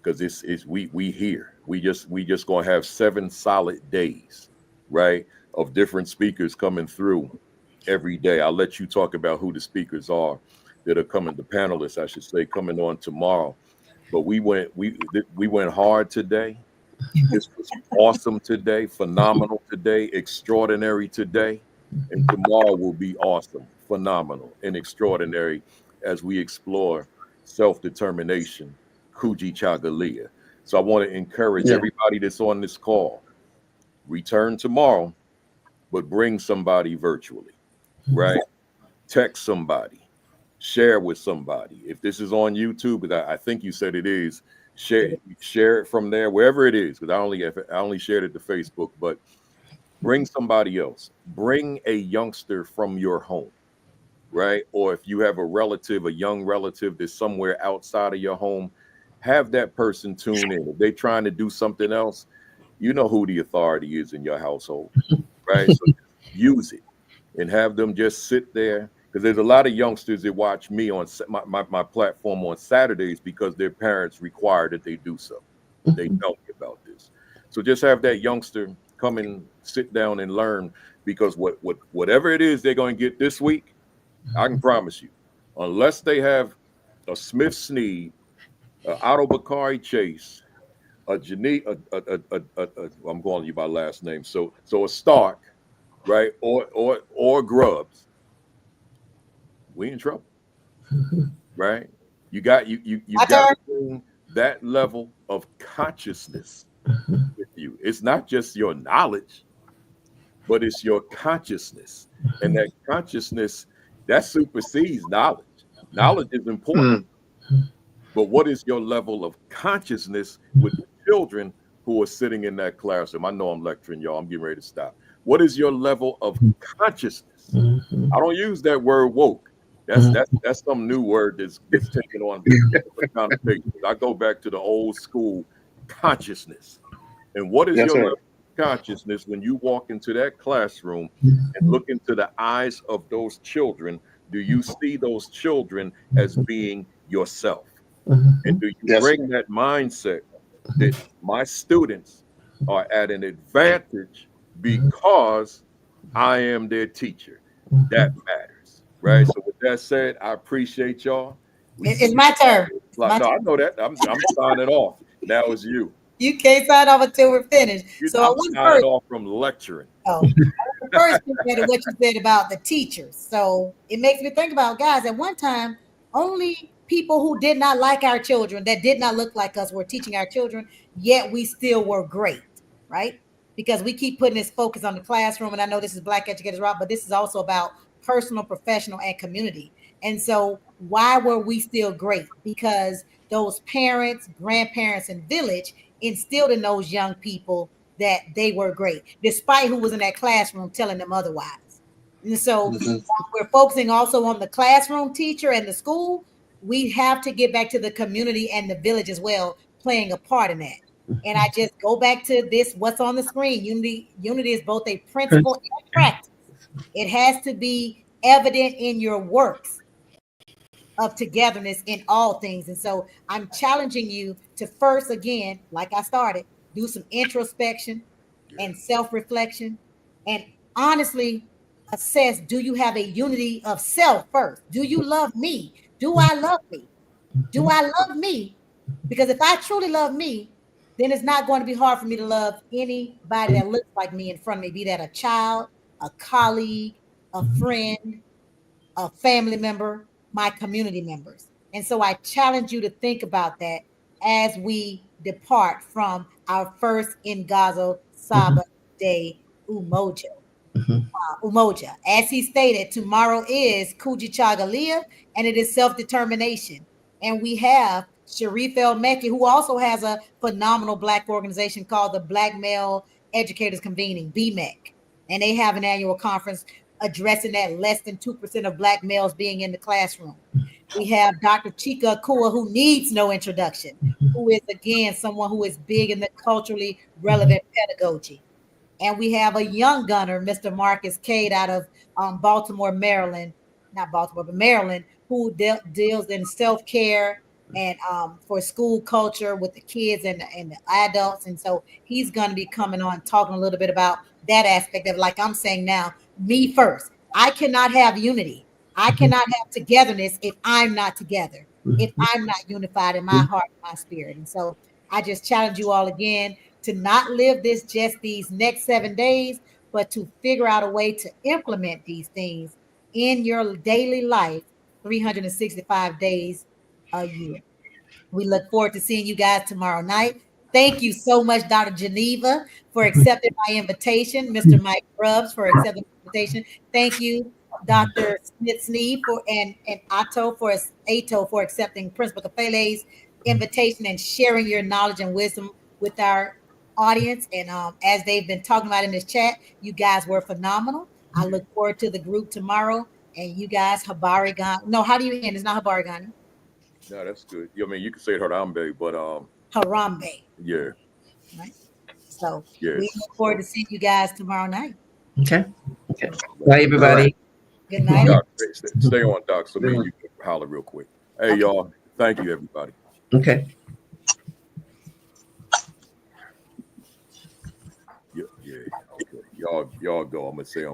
because we here. We just going to have 7 solid days, right, of different speakers coming through every day. I'll let you talk about who the speakers are that are coming, the panelists, I should say, coming on tomorrow. But we went hard today. This was awesome today, phenomenal today, extraordinary today, and tomorrow will be awesome, phenomenal, and extraordinary as we explore self-determination, Kuji Chagalia. So I want to encourage everybody that's on this call, return tomorrow, but bring somebody virtually, right? Text somebody, share with somebody. If this is on YouTube, because I think you said it is, share it from there, wherever it is, because I only shared it to Facebook, but bring somebody else. Bring a youngster from your home, right? Or if you have a young relative that's somewhere outside of your home, have that person tune in. If they're trying to do something else, you know who the authority is in your household, right? So use it and have them just sit there, because there's a lot of youngsters that watch me on my platform on Saturdays because their parents require that they do so. They tell me about this. So just have that youngster come and sit down and learn, because whatever it is they're going to get this week, I can promise you, unless they have a Smith Sneed, a Otto Bakari Chase, a Janine, I'm calling you by last name, so a Stark, right, or Grubbs, we in trouble, right? You got to bring that level of consciousness with you. It's not just your knowledge, but it's your consciousness, and that consciousness that supersedes knowledge. Knowledge is important, but what is your level of consciousness with the children who are sitting in that classroom? I know I'm lecturing y'all. I'm getting ready to stop. What is your level of consciousness? I don't use that word woke. That's some new word that's taken on connotations. I go back to the old school consciousness. And what is your level of consciousness when you walk into that classroom and look into the eyes of those children? Do you see those children as being yourself? And do you bring that mindset that my students are at an advantage because I am their teacher? That matters, right? So with that said, I appreciate y'all. It's my turn. No, I know that. I'm signing off. Now it's you. You can't sign off until we're finished. So I'm signing off from lecturing. Oh, first what you said about the teachers. So it makes me think about, guys, at one time, only people who did not like our children, that did not look like us, were teaching our children, yet we still were great, right? Because we keep putting this focus on the classroom. And I know this is Black Educators Rock, but this is also about personal, professional, and community. And so why were we still great? Because those parents, grandparents, and village instilled in those young people that they were great, despite who was in that classroom telling them otherwise. And so we're focusing also on the classroom teacher and the school. We have to get back to the community and the village as well, playing a part in that. And I just go back to this, what's on the screen. Unity is both a principle and practice. It has to be evident in your works of togetherness in all things. And so I'm challenging you to first, again, like I started, do some introspection and self-reflection, and honestly assess, do you have a unity of self first? Do you love me? Do I love me? Do I love me? Because if I truly love me, then it's not going to be hard for me to love anybody that looks like me in front of me, be that a child, a colleague, a friend, a family member, my community members. And so I challenge you to think about that as we depart from our first Ngazo Saba Day Umoja. Umoja. As he stated, tomorrow is Kuji Chagalia, and it is self-determination. And we have Sharif El Mekki, who also has a phenomenal Black organization called the Black Male Educators Convening, BMEC. And they have an annual conference addressing that less than 2% of Black males being in the classroom. We have Dr. Chika Akua, who needs no introduction, who is, again, someone who is big in the culturally relevant pedagogy. And we have a young gunner, Mr. Marcus Cade, out of Baltimore, Maryland, not Baltimore, but Maryland, who deals in self-care and for school culture with the kids and the adults. And so he's going to be coming on talking a little bit about that aspect of, like I'm saying now, me first. I cannot have unity. I cannot have togetherness if I'm not together, if I'm not unified in my heart, my spirit. And so I just challenge you all again to not live this just these next 7 days, but to figure out a way to implement these things in your daily life 365 days a year. We look forward to seeing you guys tomorrow night. Thank you so much, Dr. Geneva, for accepting my invitation. Mr. Mike Grubbs for accepting the invitation. Thank you, Dr. Smith-Sneed and Ato for accepting Principal Kafele's invitation and sharing your knowledge and wisdom with our audience. And as they've been talking about in this chat, you guys were phenomenal. I look forward to the group tomorrow. And you guys, Habari Gani. No, how do you end? It's not Habari Gani. No, that's good. I mean, you can say it Harambe, but Harambe. yeah. Right. So Yes. we look forward to seeing you guys tomorrow night. Okay. Bye, everybody. Good night. Doc, stay on, Doc, so maybe you can holler real quick. Hey, Okay. y'all. Thank you, everybody. Okay. Yeah. Okay. Y'all go. I'm gonna say